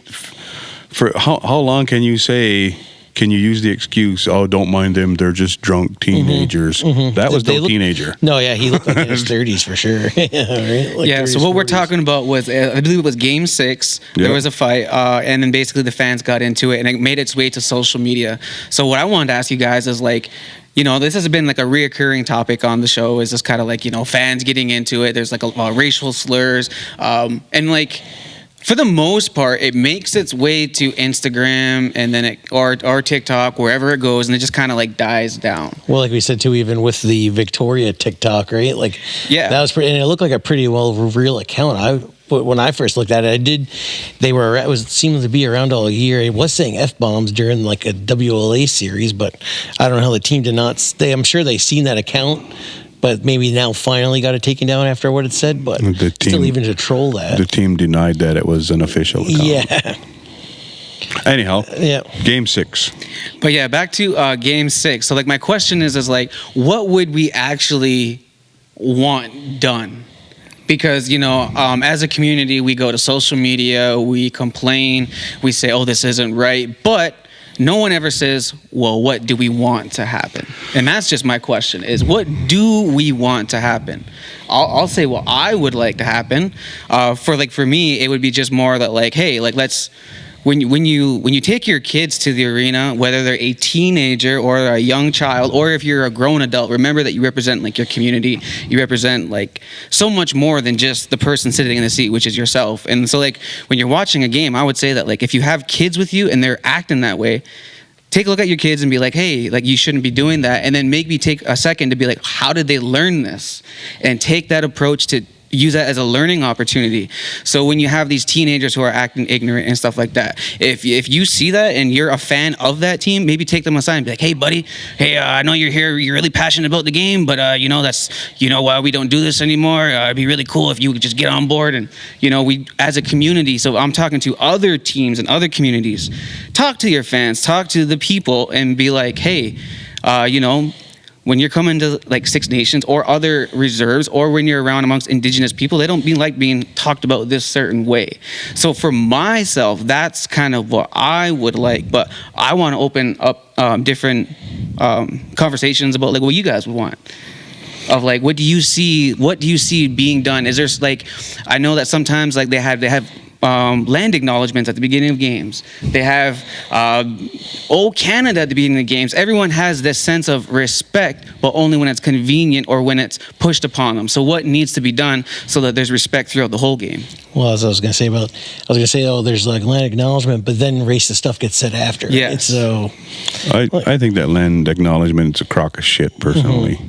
for how long can you say? Can you use the excuse? Oh, don't mind them; they're just drunk teenagers. That was no teenager. No, yeah, he looked like in his 30s for sure. Right? Like yeah. 30s, So what 40s. we're talking about was, I believe it was Game 6. There was a fight, and then basically the fans got into it, and it made its way to social media. So what I wanted to ask you guys is like, this has been like a reoccurring topic on the show. Is just kind of like fans getting into it. There's like a racial slurs, and like. For the most part, it makes its way to Instagram and then or TikTok, wherever it goes, and it just kind of like dies down. Well, like we said too, even with the Victoria TikTok, right? Like, that was pretty, and it looked like a pretty well real account. When I first looked at it, it seemed to be around all year. It was saying F-bombs during like a WLA series, but I don't know how the team did not stay. I'm sure they've seen that account, but maybe now finally got it taken down after what it said. But still, even to troll that, the team denied that it was an official account. Yeah. Anyhow, Game 6. But yeah, back to Game 6. So like my question is like, what would we actually want done? Because, as a community, we go to social media, we complain, we say, oh, this isn't right. But no one ever says, well, what do we want to happen? And that's just my question is, what do we want to happen? I'll say what I would like to happen. For me, it would be just more that like, hey, like let's, when you take your kids to the arena, whether they're a teenager or a young child, or if you're a grown adult, remember that you represent like your community. You represent like so much more than just the person sitting in the seat, which is yourself. And so like when you're watching a game, I would say that like if you have kids with you and they're acting that way, take a look at your kids and be like, hey, like you shouldn't be doing that. And then maybe take a second to be like, how did they learn this? And take that approach to use that as a learning opportunity. So when you have these teenagers who are acting ignorant and stuff like that, if you see that and you're a fan of that team, maybe take them aside and be like, hey buddy, I know you're here, you're really passionate about the game, but that's why we don't do this anymore. It'd be really cool if you could just get on board. And we as a community, so I'm talking to other teams and other communities, talk to your fans, talk to the people and be like, hey, when you're coming to like Six Nations or other reserves, or when you're around amongst Indigenous people, they don't like being talked about this certain way. So for myself, that's kind of what I would like, but I want to open up different conversations about like what you guys would want. Of like, what do you see being done? Is there like, I know that sometimes like they have land acknowledgements at the beginning of games. They have old Canada at the beginning of games. Everyone has this sense of respect, but only when it's convenient or when it's pushed upon them. So what needs to be done so that there's respect throughout the whole game? Well, as I was going to say, there's like land acknowledgement, but then racist stuff gets said after. Yeah. Right? So I think that land acknowledgement is a crock of shit, personally.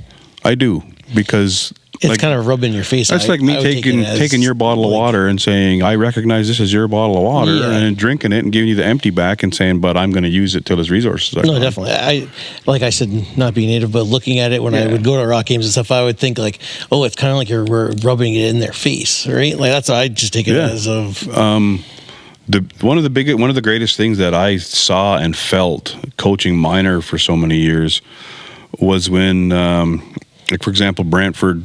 I do, because it's like, kind of rubbing in your face. That's like me taking your bottle of water and saying, I recognize this as your bottle of water, and then drinking it and giving you the empty back and saying, but I'm going to use it till its resources are gone. Definitely. Like I said, not being native, but looking at it when I would go to rock games and stuff, I would think like, oh, it's kind of like we're rubbing it in their face, right? Like that's what I just take it as of. One of the greatest things that I saw and felt coaching minor for so many years was when Like, for example, Brantford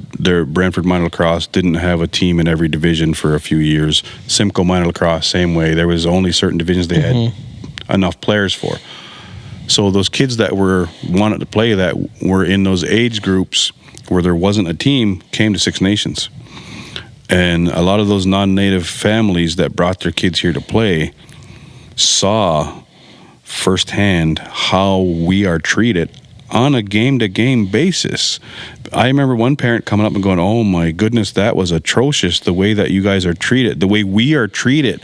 minor lacrosse didn't have a team in every division for a few years. Simcoe minor lacrosse, same way. There was only certain divisions they had enough players for. So those kids that wanted to play, that were in those age groups where there wasn't a team, came to Six Nations. And a lot of those non-native families that brought their kids here to play saw firsthand how we are treated on a game-to-game basis. I remember one parent coming up and going, "Oh my goodness, that was atrocious, the way that you guys are treated, the way we are treated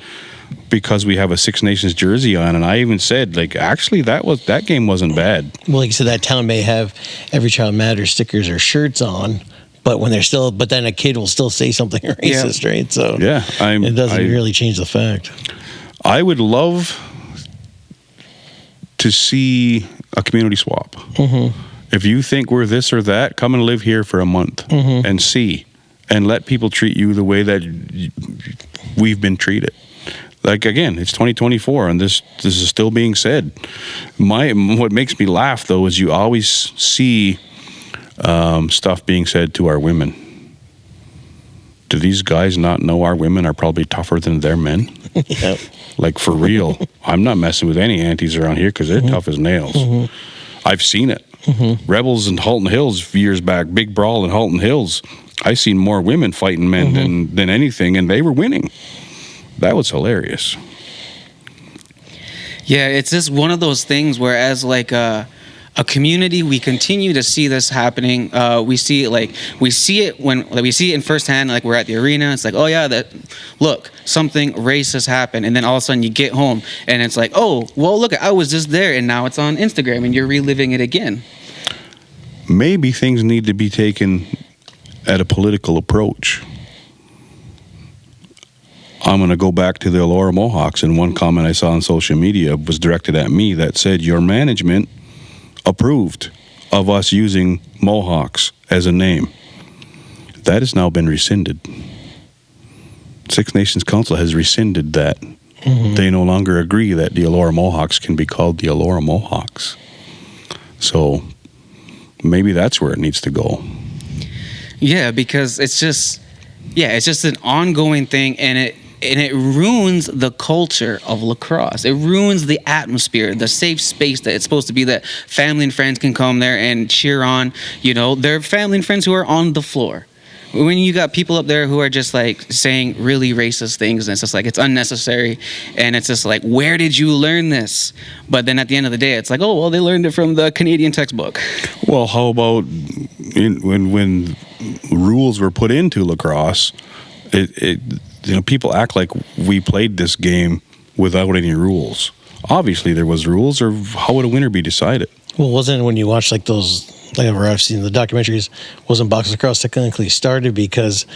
because we have a Six Nations jersey on." And I even said, like, actually, that game wasn't bad. Well, like you said, that town may have Every Child Matters stickers or shirts on, but then a kid will still say something racist, right? So yeah, it doesn't really change the fact. I would love to see a community swap. If you think we're this or that, come and live here for a month and see, and let people treat you the way that we've been treated. Like, again, it's 2024, and this is still being said. What makes me laugh, though, is you always see stuff being said to our women. Do these guys not know our women are probably tougher than their men? Yep. Like, for real. I'm not messing with any aunties around here because they're tough as nails. I've seen it. Rebels in Halton Hills years back, big brawl in Halton Hills. I seen more women fighting men than anything, and they were winning. That was hilarious. Yeah, it's just one of those things where, as like a community, we continue to see this happening. We see it in firsthand. Like, we're at the arena, it's like, oh yeah, look, something racist happened, and then all of a sudden you get home and it's like, oh well, look, I was just there, and now it's on Instagram and you're reliving it again. Maybe things need to be taken at a political approach. I'm going to go back to the Elora Mohawks, and one comment I saw on social media was directed at me that said, your management approved of us using Mohawks as a name. That has now been rescinded. Six Nations Council has rescinded that. They no longer agree that the Elora Mohawks can be called the Elora Mohawks. So maybe that's where it needs to go. Yeah, because it's just an ongoing thing, and it ruins the culture of lacrosse. It ruins the atmosphere, the safe space that it's supposed to be, that family and friends can come there and cheer on. You know, they're family and friends who are on the floor. When you got people up there who are just like saying really racist things, and it's just like, it's unnecessary, and it's just like, where did you learn this? But then at the end of the day, it's like, oh well, they learned it from the Canadian textbook. Well, how about when rules were put into lacrosse? People act like we played this game without any rules. Obviously, there was rules, or how would a winner be decided? Well, wasn't it when you watch like those, like I've seen the documentaries, wasn't box lacrosse technically started because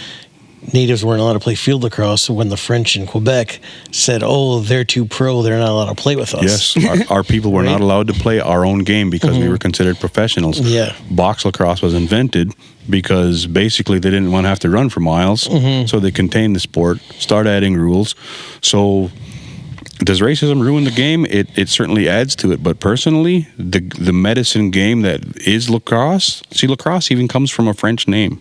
natives weren't allowed to play field lacrosse when the French in Quebec said, oh, they're too pro, they're not allowed to play with us. Yes, our people were not allowed to play our own game because we were considered professionals. Yeah. Box lacrosse was invented because basically they didn't want to have to run for miles, so they contained the sport, start adding rules. So does racism ruin the game? It certainly adds to it, but personally, the medicine game that is lacrosse, see, lacrosse even comes from a French name.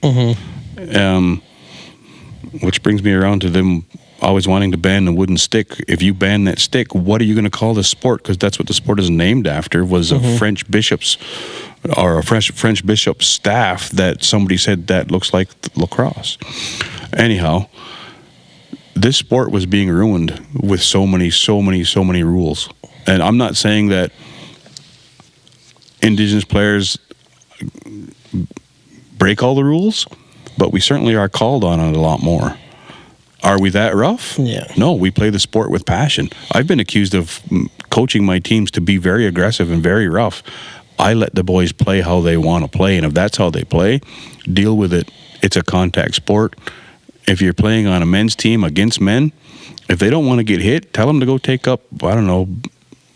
Which brings me around to them always wanting to ban the wooden stick. If you ban that stick, what are you going to call the sport? Because that's what the sport is named after, was a French bishop's staff that somebody said that looks like lacrosse. Anyhow, this sport was being ruined with so many rules. And I'm not saying that Indigenous players break all the rules, but we certainly are called on it a lot more. Are we that rough? Yeah. No, we play the sport with passion. I've been accused of coaching my teams to be very aggressive and very rough. I let the boys play how they want to play, and if that's how they play, deal with it. It's a contact sport. If you're playing on a men's team against men, if they don't want to get hit, tell them to go take up,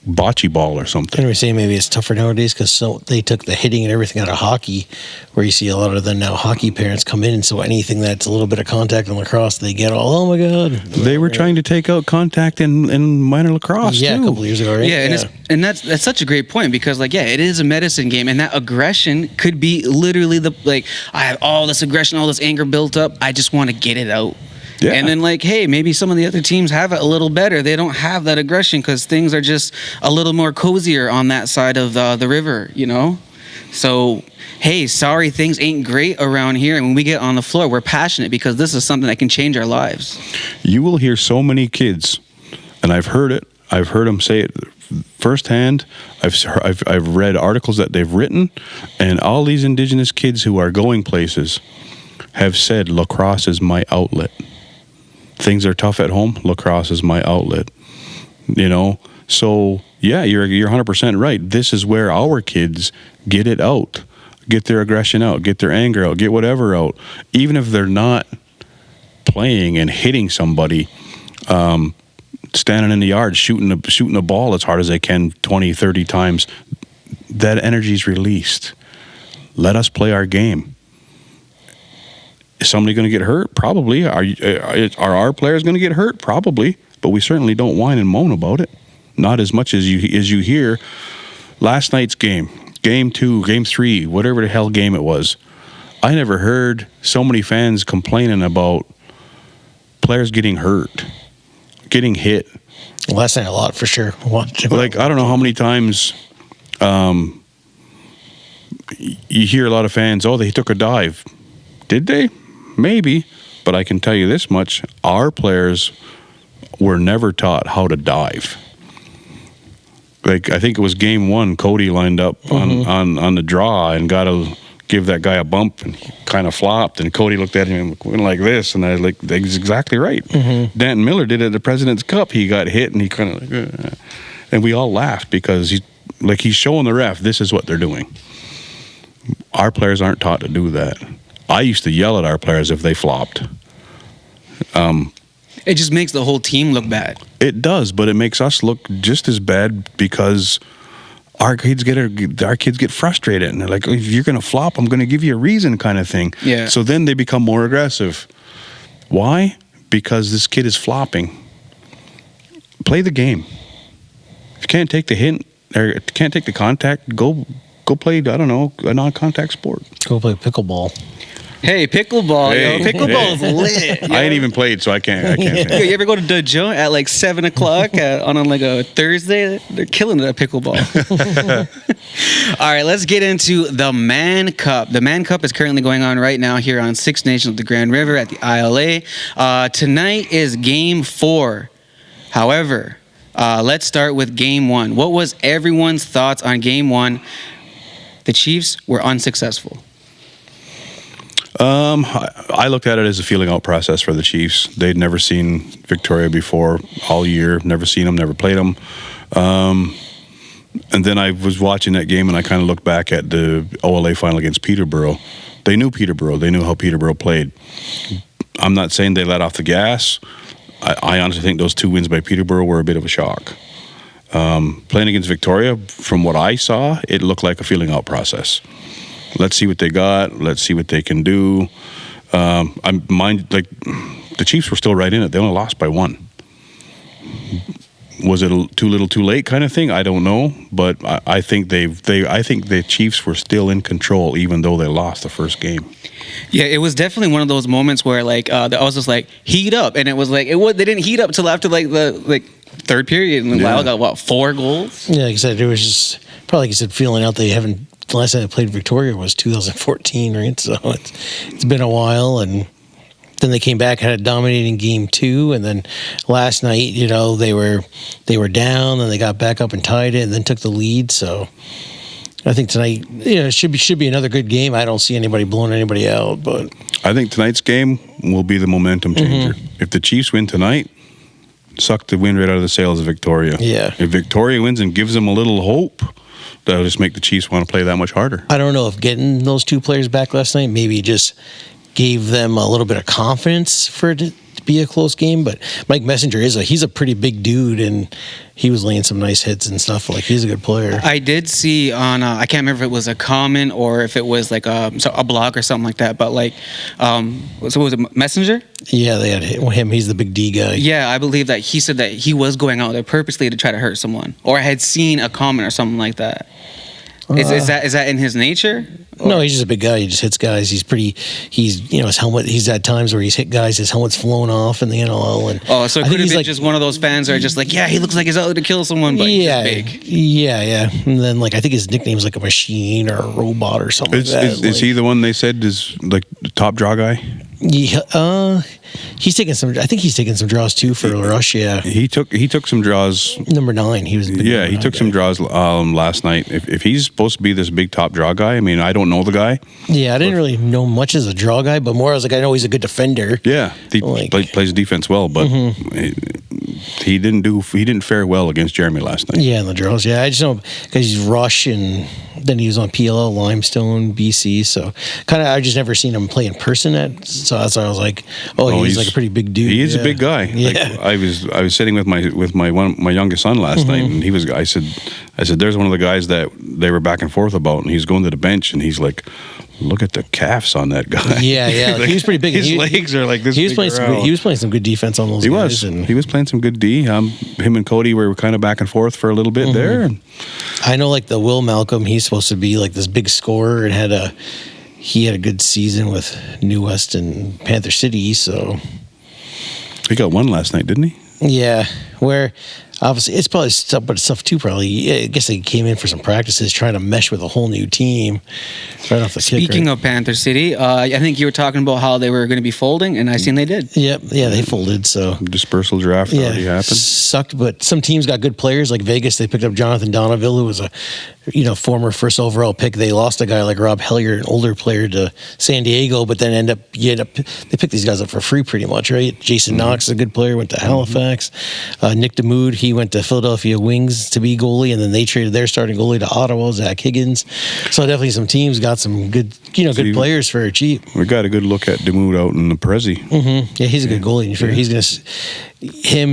bocce ball or something. Can we say maybe it's tougher nowadays because they took the hitting and everything out of hockey, where you see a lot of the now hockey parents come in, and so anything that's a little bit of contact in lacrosse, they get all, oh my god. They were trying to take out contact in minor lacrosse, yeah, too. a couple years ago, right? Yeah, and that's such a great point because like it is a medicine game, and that aggression could be literally I have all this aggression, all this anger built up. I just want to get it out. Yeah. And then hey, maybe some of the other teams have it a little better. They don't have that aggression because things are just a little more cozier on that side of the river, So, hey, sorry, things ain't great around here. And when we get on the floor, we're passionate because this is something that can change our lives. You will hear so many kids, and I've heard it. I've heard them say it firsthand. I've read articles that they've written, and all these Indigenous kids who are going places have said lacrosse is my outlet. Things are tough at home. Lacrosse is my outlet. So yeah, you're 100% right. This is where our kids get it out, get their aggression out, get their anger out, get whatever out. Even if they're not playing and hitting somebody, standing in the yard shooting a ball as hard as they can 20, 30 times, that energy's released. Let us play our game. Is somebody going to get hurt? Probably. Are our players going to get hurt? Probably. But we certainly don't whine and moan about it. Not as much as you hear. Last night's game 2, game 3, whatever the hell game it was, I never heard so many fans complaining about players getting hurt, getting hit. Well, that's not a lot for sure. I don't know how many times you hear a lot of fans, oh, they took a dive. Did they? Maybe, but I can tell you this much: our players were never taught how to dive. I think it was game 1, Cody lined up on the draw and got to give that guy a bump, and he kind of flopped, and Cody looked at him and went like this, and I was like, that's exactly right. Danton Miller did it at the President's Cup. He got hit, and he kind of and we all laughed because he's showing the ref, this is what they're doing. Our players aren't taught to do that. I used to yell at our players if they flopped. It just makes the whole team look bad. It does, but it makes us look just as bad because our kids get frustrated, and they're like, if you're going to flop, I'm going to give you a reason, kind of thing. Yeah. So then they become more aggressive. Why? Because this kid is flopping. Play the game. If you can't take the hint or can't take the contact, go play, I don't know, a non-contact sport. Go play pickleball. Hey, pickleball, yo. Pickleball is lit. Yo. I ain't even played, so I can't. Yo, you ever go to Dojo at 7 o'clock on a Thursday? They're killing it at pickleball. All right, let's get into the Mann Cup. The Mann Cup is currently going on right now here on Six Nations of the Grand River at the ILA. Tonight is game 4. However, let's start with game 1. What was everyone's thoughts on game 1? The Chiefs were unsuccessful. I looked at it as a feeling out process for the Chiefs. They'd never seen Victoria before all year, never seen them, never played them. And then I was watching that game and I kind of looked back at the OLA final against Peterborough. They knew Peterborough. They knew how Peterborough played. I'm not saying they let off the gas. I honestly think those 2 wins by Peterborough were a bit of a shock. Playing against Victoria, from what I saw, it looked like a feeling out process. Let's see what they got. Let's see what they can do. The Chiefs were still right in it. They only lost by 1. Was it too little, too late kind of thing? I don't know, but I think I think the Chiefs were still in control even though they lost the first game. Yeah, it was definitely one of those moments where I was just like, heat up, and it was like they didn't heat up till after the third period, and Vale got 4 goals. Yeah, like I said, it was just probably like you said, feeling out. They haven't. The last time I played Victoria was 2014, right? So it's been a while, and then they came back, had a dominating game 2, and then last night, they were down, and they got back up and tied it, and then took the lead. So I think tonight, should be another good game. I don't see anybody blowing anybody out, but I think tonight's game will be the momentum changer. If the Chiefs win tonight, suck the wind right out of the sails of Victoria. Yeah. If Victoria wins and gives them a little hope, that'll just make the Chiefs want to play that much harder. I don't know if getting those 2 players back last night maybe just gave them a little bit of confidence for it to be a close game, but Mike Messenger he's a pretty big dude, and he was laying some nice hits and stuff. Like, he's a good player. I did see on I can't remember if it was a comment or if it was like a blog or something like that, but like so was it Messenger? Yeah, they had him. He's the big D guy. Yeah, I believe that he said that he was going out there purposely to try to hurt someone, or I had seen a comment or something like that. Is that in his nature? No, he's just a big guy. He just hits guys. He's his helmet. He's had times where he's hit guys. His helmet's flown off in the NLL. And so it could have been just one of those fans that are just like, yeah, he looks like he's out there to kill someone, but he's just big. Yeah. And then like I think his nickname's like a machine or a robot or something. Is he the one they said is like the top draw guy? Yeah, he's taking some. I think he's taking some draws too for Rush. Yeah, he took some draws. Number 9, he was. He took some draws last night. If he's supposed to be this big top draw guy, I mean, I don't know the guy. Yeah, I didn't really know much as a draw guy, but more I was like, I know he's a good defender. Yeah, he plays defense well, but he didn't fare well against Jeremy last night. Yeah, in the draws. Yeah, I just know because he's Rush, and then he was on PLL Limestone, BC. So kind of, I just never seen him play in person. So that's why I was like, he's like a pretty big dude. He is a big guy. Yeah. Like, I was sitting with my youngest son last night, and I said, there's one of the guys that they were back and forth about, and he's going to the bench, and he's like, look at the calfs on that guy. Yeah. Like, he was pretty big. His legs are like this. He was playing some good defense on those guys. He was playing some good D. Him and Cody were kind of back and forth for a little bit there. I know, like the Will Malcolm, he's supposed to be like this big scorer, and he had a good season with New West and Panther City. So he got one last night, didn't he? Yeah, where obviously it's probably stuff too. Probably, I guess they came in for some practices, trying to mesh with a whole new team right off the kick. Speaking of Panther City, I think you were talking about how they were going to be folding, and I seen they did. Yep, they folded. So dispersal draft already happened. Sucked, but some teams got good players. Like Vegas, they picked up Jonathan Donneville, who was a former first overall pick. They lost a guy like Rob Hellier, an older player, to San Diego, but then they picked these guys up for free pretty much, right? Jason Knox, a good player, went to Halifax. Nick DeMood, he went to Philadelphia Wings to be goalie, and then they traded their starting goalie to Ottawa, Zach Higgins. So definitely some teams got some good, good players for cheap. We got a good look at DeMood out in the Prezi. Yeah, he's a good goalie. He's gonna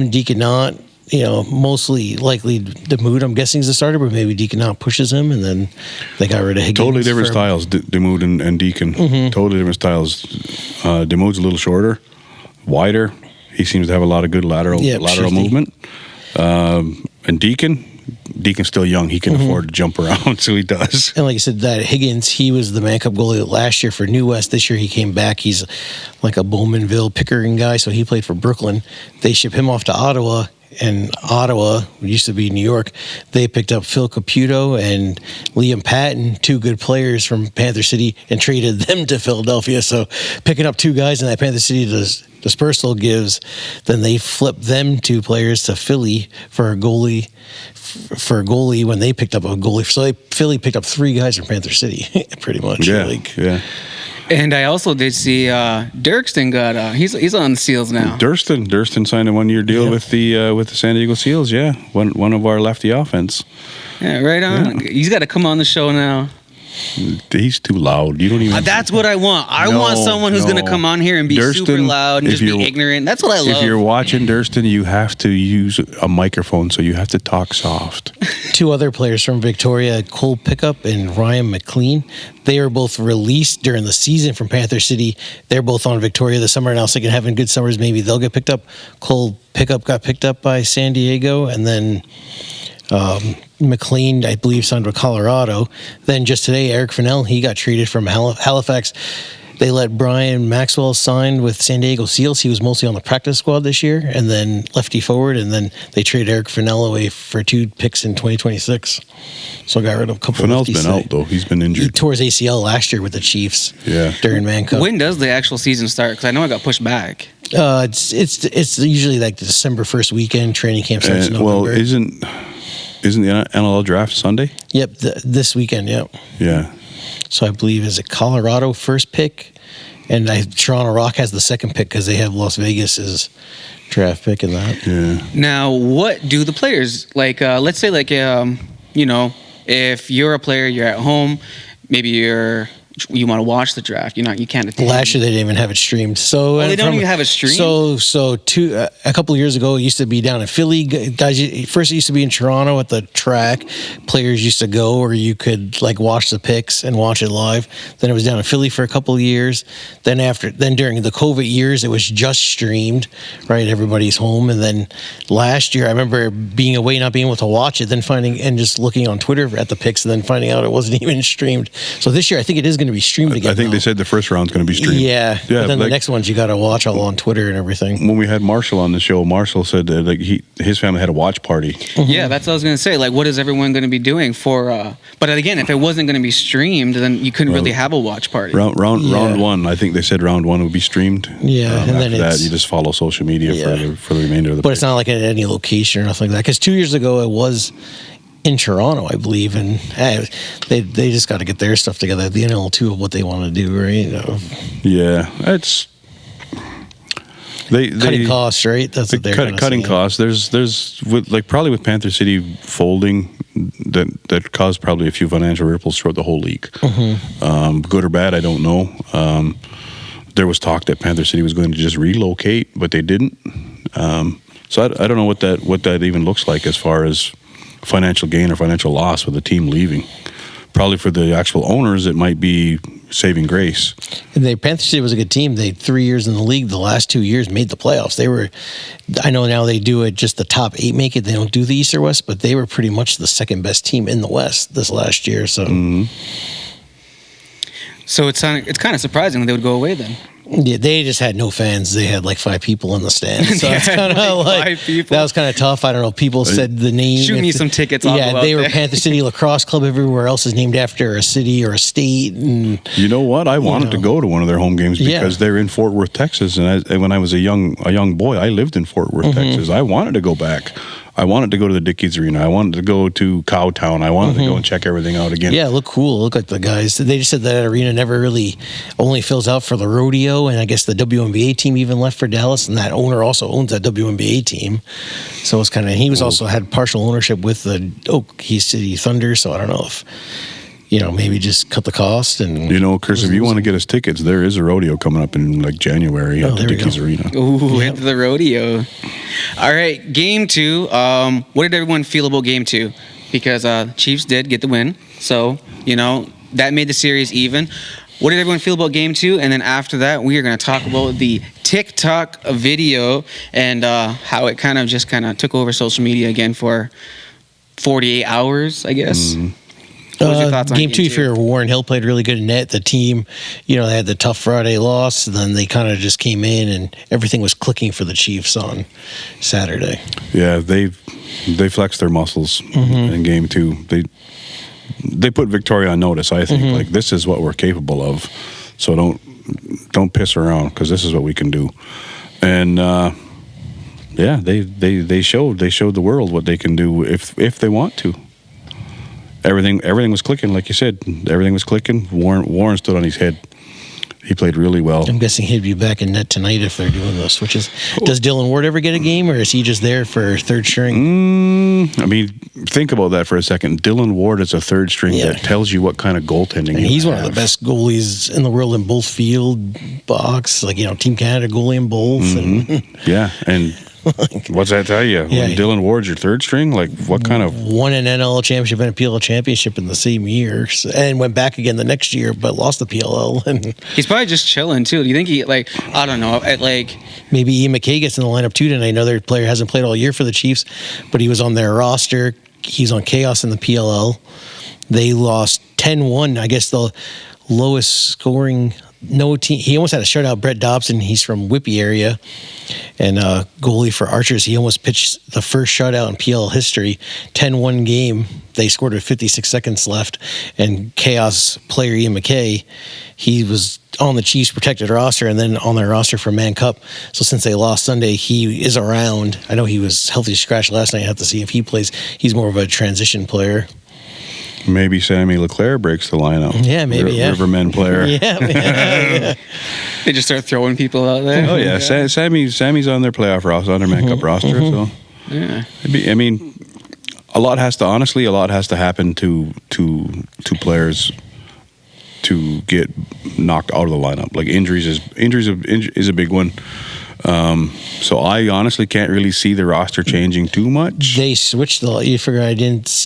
Deacon Knott. Mostly likely DeMood, I'm guessing, is the starter, but maybe Deacon Knott pushes him, and then they got rid of Higgins. Totally different styles, DeMood and Deacon. Totally different styles. DeMood's a little shorter, wider. He seems to have a lot of good lateral movement. And Deacon's still young. He can afford to jump around, so he does. And like I said, that Higgins, he was the Mann Cup goalie last year for New West. This year he came back. He's like a Bowmanville Pickering guy, so he played for Brooklyn. They shipped him off to Ottawa, and Ottawa, which used to be New York, they picked up Phil Caputo and Liam Patton, 2 good players from Panther City, and traded them to Philadelphia. So picking up 2 guys in that Panther City dispersal then they flipped them 2 players to Philly for a goalie when they picked up a goalie. So Philly picked up 3 guys from Panther City, pretty much. Yeah. And I also did see Dirkston got he's on the Seals now. Durston signed a 1-year deal with the San Diego Seals. Yeah, one of our lefty offense. Yeah, right on. Yeah. He's got to come on the show now. He's too loud. You don't even. That's what I want. I want someone who's going to come on here and be super loud and just be ignorant. That's what I love. If you're watching Durston, you have to use a microphone, so you have to talk soft. 2 other players from Victoria, Cole Pickup and Ryan McLean. They were both released during the season from Panther City. They're both on Victoria this summer, and I was thinking having good summers, maybe they'll get picked up. Cole Pickup got picked up by San Diego, and then McLean, I believe, signed with Colorado. Then just today, Eric Fennell, he got traded from Halifax. They let Brian Maxwell sign with San Diego Seals. He was mostly on the practice squad this year, and then lefty forward, and then they traded Eric Fennell away for 2 picks in 2026. So I got rid of a couple of Fennell's been out, though. He's been injured. He tore his ACL last year with the Chiefs during Mann Cup. When does the actual season start? Because I know it got pushed back. It's usually like the December 1st weekend. Training camp starts in November. Well, isn't the NLL draft Sunday? Yep, this weekend, yep. Yeah. So I believe, is it Colorado first pick? And Toronto Rock has the second pick because they have Las Vegas's draft pick in that. Yeah. Now, what do the players, like, let's say, like, if you're a player, you're at home, maybe you're you want to watch the draft. You can't attend. Last year they didn't even have it streamed. So they don't even have it streamed? A couple of years ago, it used to be down in Philly. Guys, first it used to be in Toronto at the track. Players used to go, or you could like watch the picks and watch it live. Then it was down in Philly for a couple of years. Then during the COVID years, it was just streamed. Right, everybody's home. And then last year, I remember being away, not being able to watch it, then finding and just looking on Twitter at the picks, and then finding out it wasn't even streamed. So this year, I think it is going to be streamed again. I think they said the first round's going to be streamed. Yeah. But then the next ones you got to watch all on Twitter and everything. When we had Marshall on the show, Marshall said that his family had a watch party. Yeah, that's what I was going to say. Like, what is everyone going to be doing for? But again, if it wasn't going to be streamed, then you couldn't really have a watch party. Round one, I think they said round one would be streamed. Yeah, and then after that, you just follow social media for the remainder of the. But it's not like at any location or nothing like that. Because 2 years ago it was in Toronto, I believe, and they just got to get their stuff together at the NL2 of what they want to do, right? Yeah, it's cutting costs, right? That's what they're cutting costs. There's probably with Panther City folding that caused probably a few financial ripples throughout the whole league. Good or bad, I don't know. There was talk that Panther City was going to just relocate, but they didn't. So I don't know what that even looks like as far as financial gain or financial loss with the team leaving. Probably for the actual owners, it might be saving grace. And Panther City was a good team. They 3 years in the league. The last 2 years made the playoffs. I know now they do it, just the top 8 make it. They don't do the East or West, but they were pretty much the second best team in the West this last year. So, So it's kind of surprising that they would go away then. Yeah, they just had no fans. They had like 5 people in the stands. So it's kind of like 5 people. That was kind of tough. I don't know. People said the name. Shoot me some tickets. Yeah, they were Panther City Lacrosse Club. Everywhere else is named after a city or a state. And you know what? I wanted to go to one of their home games because they're in Fort Worth, Texas. And when I was a young boy, I lived in Fort Worth, Texas. I wanted to go back. I wanted to go to the Dickies Arena. I wanted to go to Cowtown. I wanted to go and check everything out again. Yeah, it looked cool. It looked like the guys. They just said that arena never really only fills out for the rodeo, and I guess the WNBA team even left for Dallas, and that owner also owns that WNBA team. So it's kind of, he was also had partial ownership with the Okie City Thunder, so I don't know if, maybe just cut the cost. And Chris, if you want to get us tickets, there is a rodeo coming up in like January at the Dickies Arena. Ooh, into the rodeo. All right, game 2. What did everyone feel about game 2? Because Chiefs did get the win, so that made the series even. What did everyone feel about game 2? And then after that, we are going to talk about the TikTok video and how it kind of took over social media again for 48 hours, I guess. What was your thoughts on game 2? For Warren Hill played really good in net. The team, they had the tough Friday loss, and then they kind of just came in and everything was clicking for the Chiefs on Saturday. Yeah, they flexed their muscles in game 2. They put Victoria on notice. I think like this is what we're capable of. So don't piss around because this is what we can do. And they showed the world what they can do if they want to. Everything was clicking, like you said. Everything was clicking. Warren stood on his head. He played really well. I'm guessing he'd be back in net tonight if they're doing the switches. Does Dylan Ward ever get a game, or is he just there for third string? Think about that for a second. Dylan Ward is a third string that tells you what kind of goaltending he's one of the best goalies in the world in both field, box, Team Canada goalie in both. And what's that tell you? When Dylan Ward's your third string, what kind of... Won an NL championship and a PLL championship in the same year, and went back again the next year, but lost the PLL. And he's probably just chilling, too. Do you think he, I don't know, maybe Ian McKay gets in the lineup, too, tonight. Another player hasn't played all year for the Chiefs, but he was on their roster. He's on Chaos in the PLL. They lost 10-1, I guess the lowest scoring... No team. He almost had a shutout. Brett Dobson, he's from Whippy area, and goalie for Archers. He almost pitched the first shutout in PL history. 10-1 game. They scored with 56 seconds left, and Chaos player Ian McKay, he was on the Chiefs protected roster and then on their roster for Mann Cup. So since they lost Sunday, he is around. I know he was healthy scratch last night. I have to see if he plays. He's more of a transition player. Maybe Sammy Leclerc breaks the lineup. Yeah, maybe. Rivermen player. Yeah. They just start throwing people out there. Oh yeah, Sammy's on their playoff roster, on their Mann Cup roster. So yeah, a lot has to happen to players to get knocked out of the lineup. Like injuries is a big one. So I honestly can't really see the roster changing too much. They switched you figure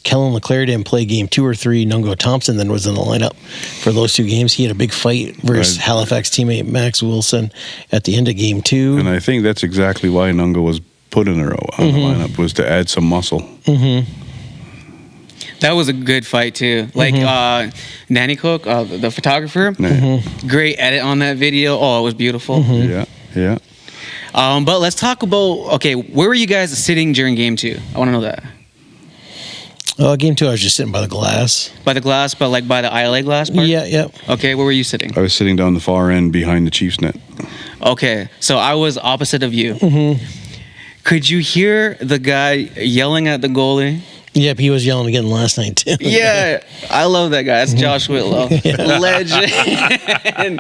Kellen LeClaire didn't play game 2 or 3. Nungo Thompson then was in the lineup for those 2 games. He had a big fight versus Halifax teammate Max Wilson at the end of game 2. And I think that's exactly why Nungo was put in the lineup, was to add some muscle. Mm-hmm. That was a good fight too. Like Nanny Cook, the photographer, great edit on that video. Oh, it was beautiful. Yeah. But let's talk about, where were you guys sitting during game 2? I want to know that. Game 2, I was just sitting by the glass. By the glass, but like by the ILA glass part? Yeah. Okay, where were you sitting? I was sitting down the far end behind the Chiefs net. Okay, so I was opposite of you. Could you hear the guy yelling at the goalie? Yep, he was yelling again last night too. Yeah, I love that guy. That's Josh Whitlow. Legend.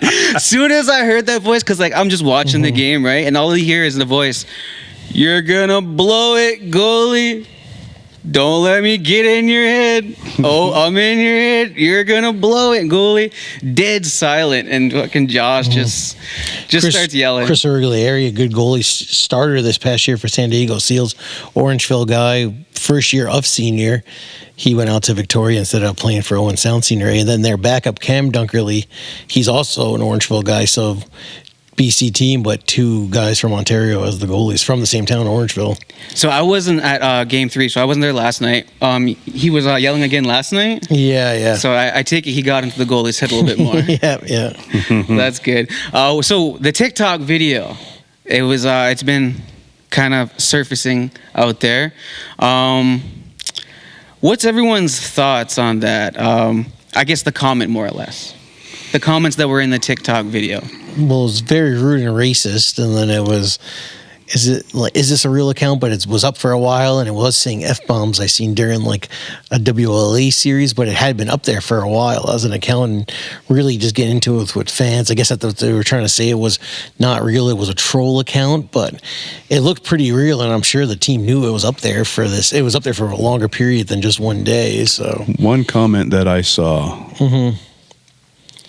As soon as I heard that voice, because like I'm just watching the game, right? And all you hear is the voice, "You're gonna blow it, goalie. Don't let me get in your head. Oh, I'm in your head. You're gonna blow it, goalie." Dead silent, and fucking Josh just starts yelling. Chris Urglieri, a good goalie starter this past year for San Diego Seals, Orangeville guy, first year of senior. He went out to Victoria instead of playing for Owen Sound Senior A. And then their backup, Cam Dunkerley, he's also an Orangeville guy, so BC team, but 2 guys from Ontario as the goalies from the same town, Orangeville. So I wasn't at game 3, so I wasn't there last night. He was yelling again last night. Yeah. So I take it he got into the goalie's head a little bit more. Yeah. That's good. So the TikTok video, it's been kind of surfacing out there. What's everyone's thoughts on that? I guess the comment, more or less. The comments that were in the TikTok video. Well, it was very rude and racist, and then it was, is this a real account? But it was up for a while, and it was saying F-bombs I seen during like a WLA series, but it had been up there for a while as an account, and really just getting into it with fans. I guess that they were trying to say it was not real, it was a troll account, but it looked pretty real, and I'm sure the team knew it was up there for this. It was up there for a longer period than just one day. So one comment that I saw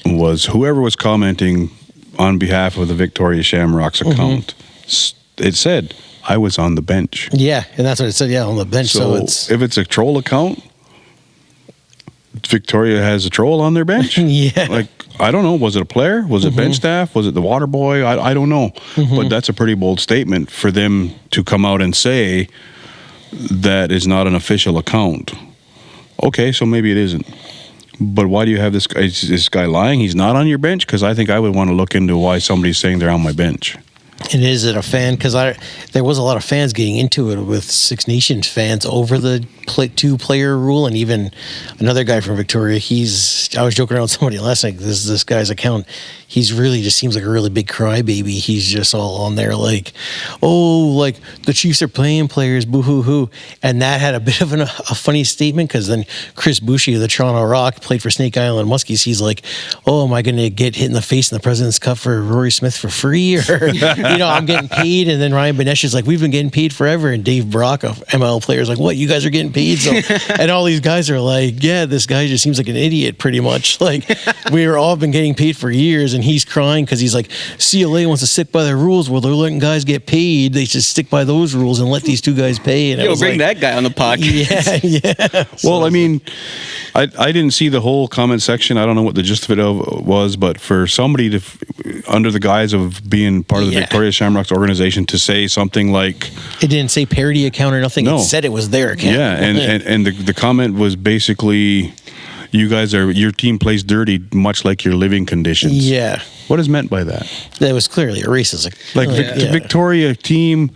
was whoever was commenting on behalf of the Victoria Shamrocks account, it said, "I was on the bench." Yeah, and that's what it said, on the bench. So if it's a troll account, Victoria has a troll on their bench? Yeah. Like, I don't know. Was it a player? Was it bench staff? Was it the water boy? I don't know. But that's a pretty bold statement for them to come out and say that is not an official account. Okay, so maybe it isn't. But why do you have this guy? Is this guy lying? He's not on your bench? Because I think I would want to look into why somebody's saying they're on my bench. And is it a fan? Because there was a lot of fans getting into it with Six Nations fans over the 2-player rule, and even another guy from Victoria. I was joking around with somebody last night. This guy's account. He's really just seems like a really big crybaby. He's just all on there like, oh, like the Chiefs are playing players, boo hoo hoo. And that had a bit of a funny statement, because then Chris Boucher of the Toronto Rock played for Snake Island Muskies. He's like, oh, am I going to get hit in the face in the President's Cup for Rory Smith for free? Or, I'm getting paid. And then Ryan Benesh is like, we've been getting paid forever. And Dave Brock of ML players like, what? You guys are getting paid? So, and all these guys are like, yeah, this guy just seems like an idiot pretty much. Like, we're all been getting paid for years, and he's crying because he's like, CLA wants to stick by their rules. Well, they're letting guys get paid. They should stick by those rules and let these 2 guys pay. And bring that guy on the podcast. Yeah. Well, I mean, I didn't see the whole comment section. I don't know what the gist of it was, but for somebody to, under the guise of being part of the Victoria Shamrocks organization, to say something like, it didn't say parody account or nothing. No. It said it was their account. Yeah, and the comment was basically, your team plays dirty, much like your living conditions. Yeah. What is meant by that? That was clearly a racist. Like the Victoria team,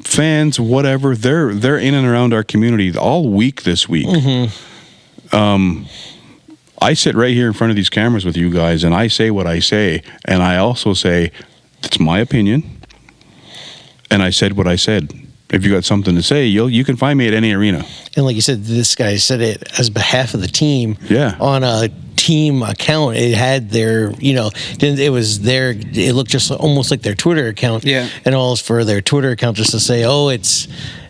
fans, whatever, they're in and around our community all week this week. I sit right here in front of these cameras with you guys, and I say what I say, and I also say, it's my opinion, and I said what I said. If you got something to say, you can find me at any arena. And like you said, this guy said it as behalf of the team. Yeah. On a team account, it had their, it looked just almost like their Twitter account. Yeah. And all for their Twitter account just to say, oh, it's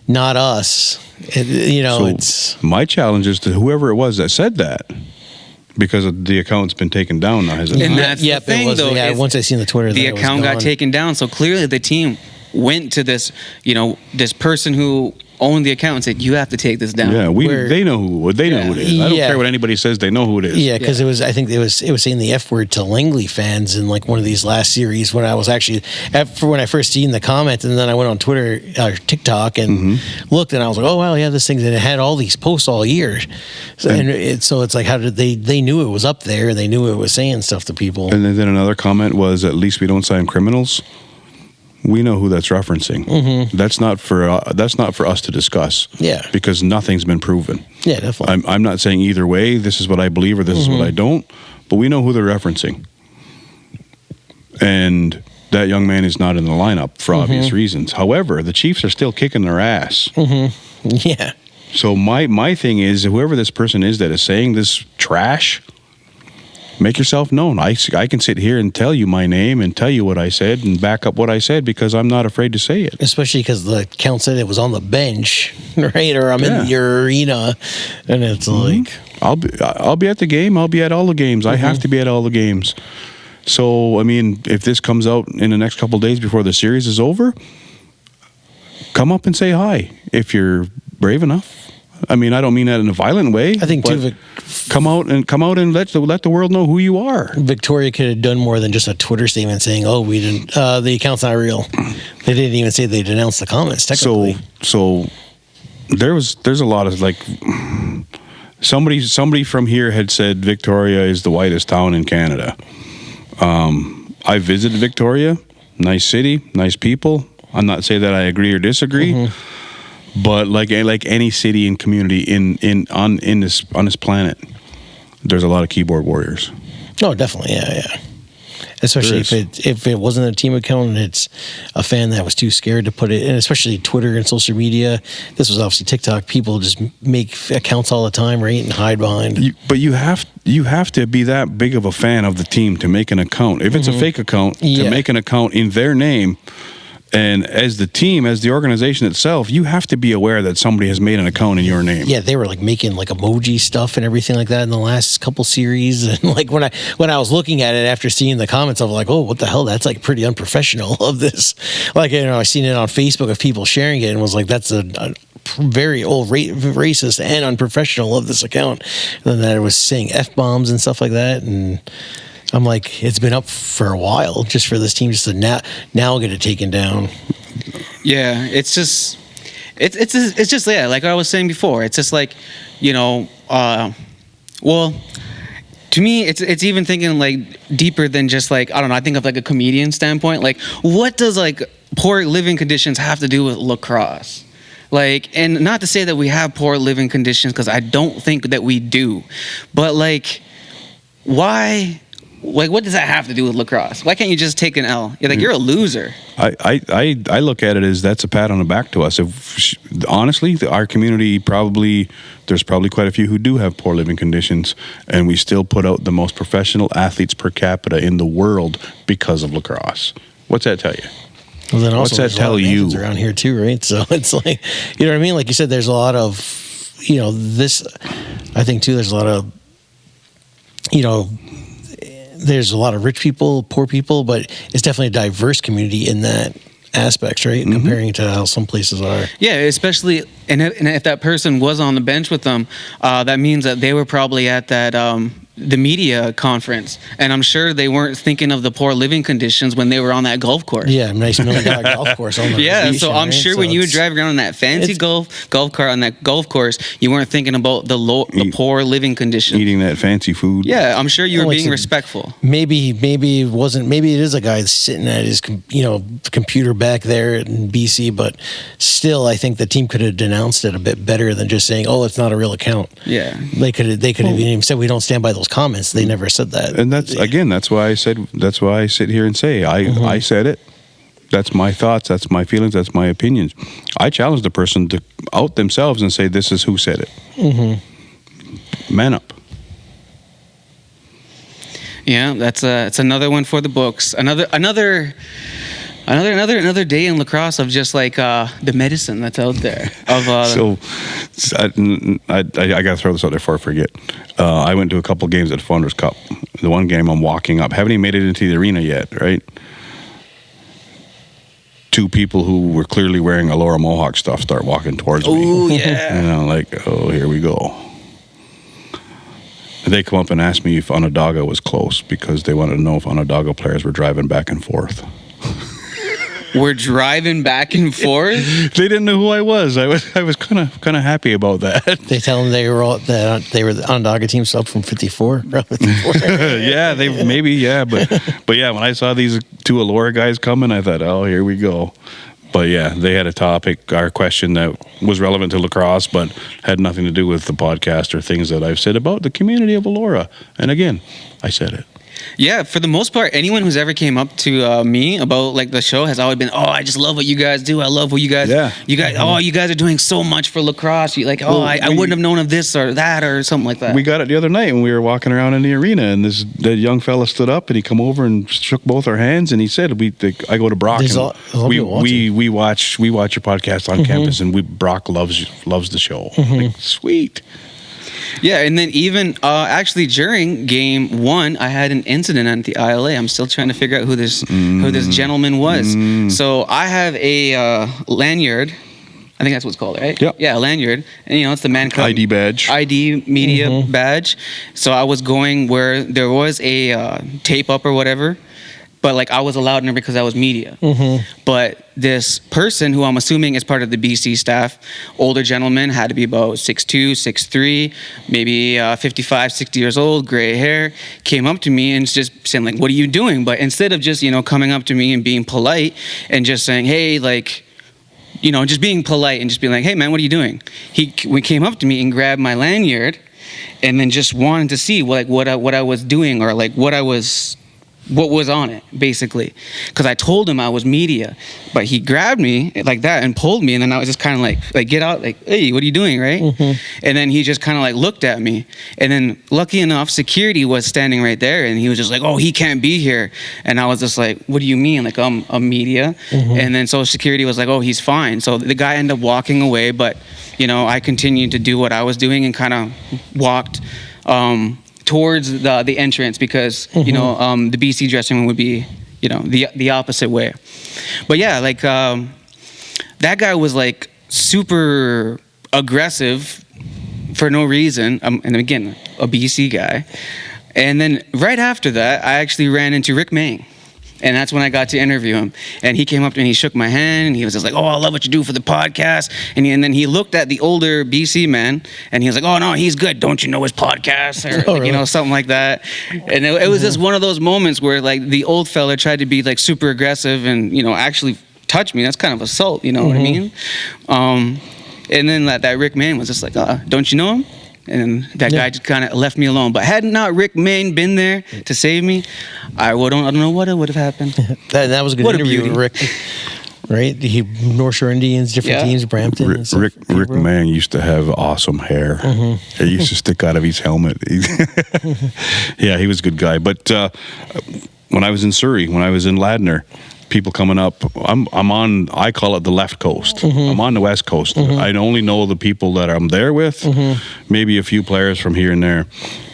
not us. So it's. My challenge is to whoever it was that said that, because the account's been taken down now, hasn't it? And that's the Yep, thing, it was. though. Yeah, is once I seen the Twitter, the that it was account got gone. taken down. So clearly, the team went to this, this person who owned the account and said, "You have to take this down." Yeah, Where- they know who it is. I don't Yeah. care what anybody says; they know who it is. Yeah, because it was. I think it was saying the F word to Langley fans in like one of these last series when I was actually when I first seen the comment, and then I went on Twitter or TikTok and looked, and I was like, oh wow, yeah, this thing, and it had all these posts all year. So, so it's like, how did they knew it was up there and they knew it was saying stuff to people. And then another comment was, "At least we don't sign criminals." We know who that's referencing. That's not for us to discuss. Yeah. Because nothing's been proven. Yeah, definitely. I'm not saying either way. This is what I believe or this is what I don't. But we know who they're referencing. And that young man is not in the lineup for obvious reasons. However, the Chiefs are still kicking their ass. Yeah. So my thing is, whoever this person is that is saying this trash, make yourself known. I can sit here and tell you my name and tell you what I said and back up what I said because I'm not afraid to say it. Especially because the count said it was on the bench, right? Or I'm in your arena, and it's like, I'll be at the game. I'll be at all the games. I have to be at all the games. So I mean, if this comes out in the next couple of days before the series is over, come up and say hi if you're brave enough. I mean, I don't mean that in a violent way. I think too, come out and let the world know who you are. Victoria could have done more than just a Twitter statement saying, "Oh, we didn't. The account's not real." They didn't even say they denounced the comments. Technically, so there's a lot of like somebody from here had said Victoria is the whitest town in Canada. I visited Victoria, nice city, nice people. I'm not saying that I agree or disagree. But like any city and community on this planet, there's a lot of keyboard warriors. oh, definitely, yeah. Especially if it wasn't a team account and it's a fan that was too scared to put it, and especially Twitter and social media. This was obviously TikTok. People just make accounts all the time, right, and hide behind. But you have to be that big of a fan of the team to make an account. If it's a fake account, to make an account in their name. And as the team, as the organization itself, you have to be aware that somebody has made an account in your name. Yeah, they were like making like emoji stuff and everything like that in the last couple series. And like when I was looking at it after seeing the comments, I was like, oh, what the hell? That's like pretty unprofessional of this. Like, I seen it on Facebook of people sharing it and was like, that's a very old racist and unprofessional of this account. And then that it was saying F-bombs and stuff like that. And I'm like, it's been up for a while just for this team just to now get it taken down. Yeah, it's just yeah, like I was saying before, it's just like, well, to me, it's even thinking like deeper than just like, I don't know, I think of like a comedian standpoint, like what does like poor living conditions have to do with lacrosse? Like, and not to say that we have poor living conditions, because I don't think that we do, but like, why? Like, what does that have to do with lacrosse? Why can't you just take an L? You're like, you're a loser. I look at it as that's a pat on the back to us. Honestly, our community there's probably quite a few who do have poor living conditions, and we still put out the most professional athletes per capita in the world because of lacrosse. What's that tell you? Well, then also, what's that tell you? Around here too, right? So it's like, you know what I mean? Like you said, there's a lot of, this. I think too. There's a lot of, there's a lot of rich people, poor people, but it's definitely a diverse community in that aspect, right? Comparing to how some places are. Yeah, especially, and if that person was on the bench with them, that means that they were probably at that the media conference, and I'm sure they weren't thinking of the poor living conditions when they were on that golf course. Yeah, nice $1 million golf course. On the Yeah, beach, so I'm right? sure when you would drive around on that fancy golf cart on that golf course, you weren't thinking about the poor living conditions. Eating that fancy food. Yeah, I'm sure you were Like being some- respectful. Maybe it wasn't. Maybe it is a guy sitting at his computer back there in BC, but still, I think the team could have denounced it a bit better than just saying, "Oh, it's not a real account." Yeah, they could have even said, "We don't stand by those comments." They never said that, and that's why I sit here and say I said it. That's my thoughts. That's my feelings. That's my opinions. I challenge the person to out themselves and say, "This is who said it." Man up. Yeah, it's another one for the books. Another Another day in lacrosse of just like the medicine that's out there. Of So I got to throw this out there before I forget. I went to a couple games at Funders Cup. The one game I'm walking up, haven't even made it into the arena yet, right? 2 people who were clearly wearing Allura Mohawk stuff start walking towards me. oh yeah. And I'm like, oh, here we go. They come up and ask me if Onondaga was close because they wanted to know if Onondaga players were driving back and forth. We're driving back and forth. They didn't know who I was. I was kind of happy about that. They tell them they were the Onondaga team sub from 54. Yeah, but yeah, when I saw these 2 Allura guys coming, I thought, oh, here we go. But yeah, they had a topic, our question that was relevant to lacrosse, but had nothing to do with the podcast or things that I've said about the community of Allura. And again, I said it. Yeah, for the most part, anyone who's ever came up to me about like the show has always been, oh, I just love what you guys do. I love what you guys, oh, you guys are doing so much for lacrosse. You like, oh, I wouldn't have known of this or that or something like that. We got it the other night when we were walking around in the arena, and that young fella stood up and he come over and shook both our hands, and he said, I go to Brock. We watch your podcast on campus, and Brock loves the show. Like, sweet. Yeah, and then even actually during game 1, I had an incident at the ILA. I'm still trying to figure out who this gentleman was. So I have a lanyard. I think that's what's called, right? Yep. Yeah, a lanyard. And, it's the Mann Cup. ID badge. ID media badge. So I was going where there was a tape up or whatever. But, like, I was allowed in because I was media. But this person, who I'm assuming is part of the BC staff, older gentleman, had to be about 6'2", 6'3", maybe 55, 60 years old, gray hair, came up to me and just saying, like, what are you doing? But instead of just, coming up to me and being polite and just saying, hey, like, just being polite and just being like, hey, man, what are you doing? He came up to me and grabbed my lanyard and then just wanted to see, like, what I was doing or, like, what was on it, basically, because I told him I was media, but he grabbed me like that and pulled me, and then I was just kind of like get out, like, hey, what are you doing, right? And then he just kind of like looked at me, and then lucky enough, security was standing right there, and he was just like, oh, he can't be here, and I was just like, what do you mean? Like, I'm a media, and then so security was like, oh, he's fine. So the guy ended up walking away, but I continued to do what I was doing and kind of walked towards the entrance because the BC dressing room would be the opposite way. But yeah, like that guy was like super aggressive for no reason. And again, a BC guy. And then right after that, I actually ran into Rick Mang. And that's when I got to interview him. And he came up to me and he shook my hand and he was just like, oh, I love what you do for the podcast. And then he looked at the older BC man and he was like, oh, no, he's good. Don't you know his podcast? Or, really? Something like that. And it was just one of those moments where like the old fella tried to be like super aggressive and, actually touch me. That's kind of assault, what I mean? And then that Rick Mang was just like, don't you know him? And that guy just kind of left me alone. But had not Rick Mang been there to save me, I don't know what would have happened. that was a good interview with Rick. Right? He North Shore Indians, different teams, Brampton. Rick Mang used to have awesome hair. It used to stick out of his helmet. Yeah, he was a good guy. But when I was in Surrey, when I was in Ladner, people coming up, I'm on, I call it the left coast. I'm on the west coast. I only know the people that I'm there with, maybe a few players from here and there,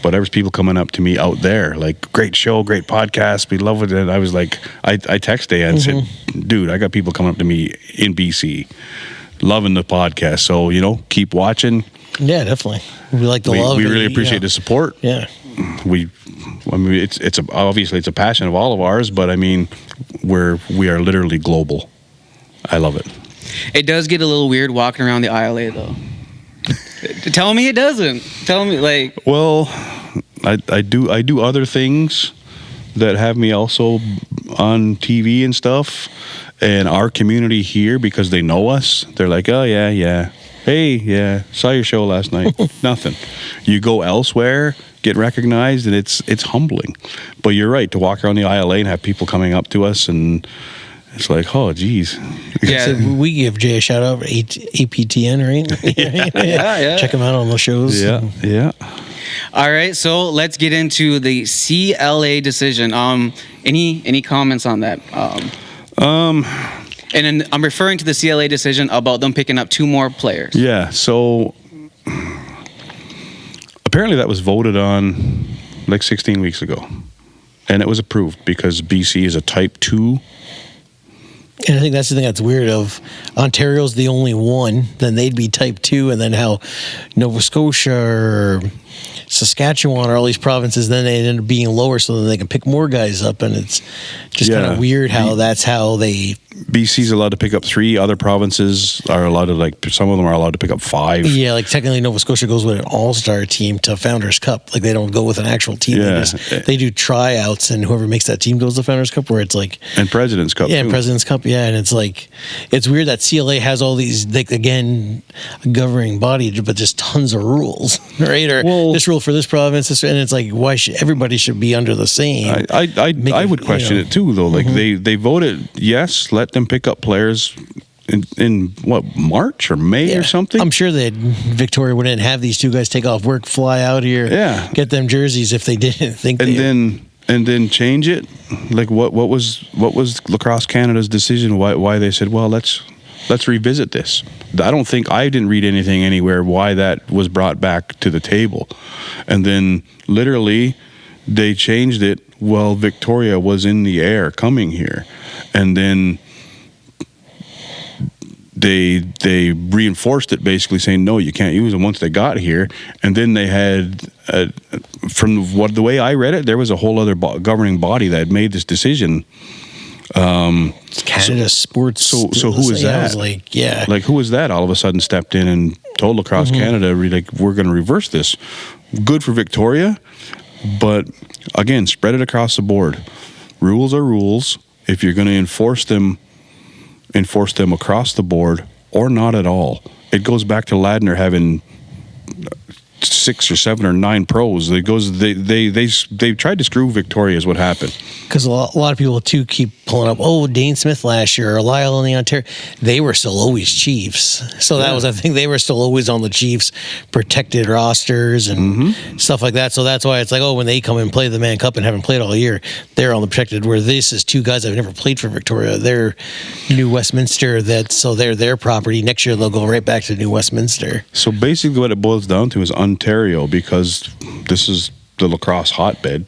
but there was people coming up to me out there, like, great show, great podcast, we love it. And I was like, I texted Deya and said, dude, I got people coming up to me in BC, loving the podcast. So, keep watching. Yeah, definitely. We like the love. We really appreciate the support. Yeah. It's obviously it's a passion of all of ours, but I mean, we are literally global. I love it. It does get a little weird walking around the ILA though. Tell me it doesn't. Tell me like. Well, I do other things that have me also on TV and stuff, and our community here, because they know us, they're like, oh yeah. Hey, yeah, saw your show last night. Nothing. You go elsewhere, get recognized, and it's humbling. But you're right, to walk around the ILA and have people coming up to us, and it's like, oh, geez. Yeah, so we give Jay a shout out, APTN, right? Yeah. Check him out on those shows. Yeah. All right, so let's get into the CLA decision. Any comments on that? And then I'm referring to the CLA decision about them picking up 2 more players. Yeah, so apparently that was voted on like 16 weeks ago. And it was approved because BC is a type 2. And I think that's the thing that's weird of Ontario's the only one, then they'd be type 2, and then how Nova Scotia or Saskatchewan or all these provinces, then they end up being lower so then they can pick more guys up, and it's just kind of weird how that's how they... BC's allowed to pick up 3. Other provinces are allowed to, like, some of them are allowed to pick up 5. Yeah, like technically Nova Scotia goes with an all-star team to Founders Cup. Like they don't go with an actual team. Yeah. They do tryouts, and whoever makes that team goes to Founders Cup, where it's like... And President's Cup, Yeah, too. President's Cup, yeah. And it's like, it's weird that CLA has all these, like, again, a governing body, but just tons of rules, right? Or this rule for this province, and it's like, why should everybody should be under the same? I would question it too, though. Like they voted yes, let them pick up players in what, March or May or something. I'm sure that Victoria wouldn't have these 2 guys take off work, fly out here, get them jerseys if they didn't think. And then change it. Like what was Lacrosse Canada's decision? Why they said, well, let's revisit this. I didn't read anything anywhere why that was brought back to the table. And then literally they changed it while Victoria was in the air coming here. And then they reinforced it, basically saying, no, you can't use them once they got here. And then they had, from the way I read it, there was a whole other governing body that had made this decision. Canada Sports. So who is that? Like who is that all of a sudden stepped in and told Lacrosse Canada, like, we're going to reverse this? Good for Victoria, but again, spread it across the board. Rules are rules. If you're going to enforce them across the board or not at all. It goes back to Ladner having 6 or 7 or 9 pros. It goes. They tried to screw Victoria is what happened. Because a lot of people too keep pulling up. Oh, Dane Smith last year or Lyle in the Ontario. They were still always Chiefs. So that was, I think, they were still always on the Chiefs protected rosters and stuff like that. So that's why it's like, oh, when they come and play the Mann Cup and haven't played all year, they're on the protected. Where this is 2 guys that have never played for Victoria. They're New Westminster. So they're their property. Next year they'll go right back to New Westminster. So basically, what it boils down to is Ontario, because this is the lacrosse hotbed.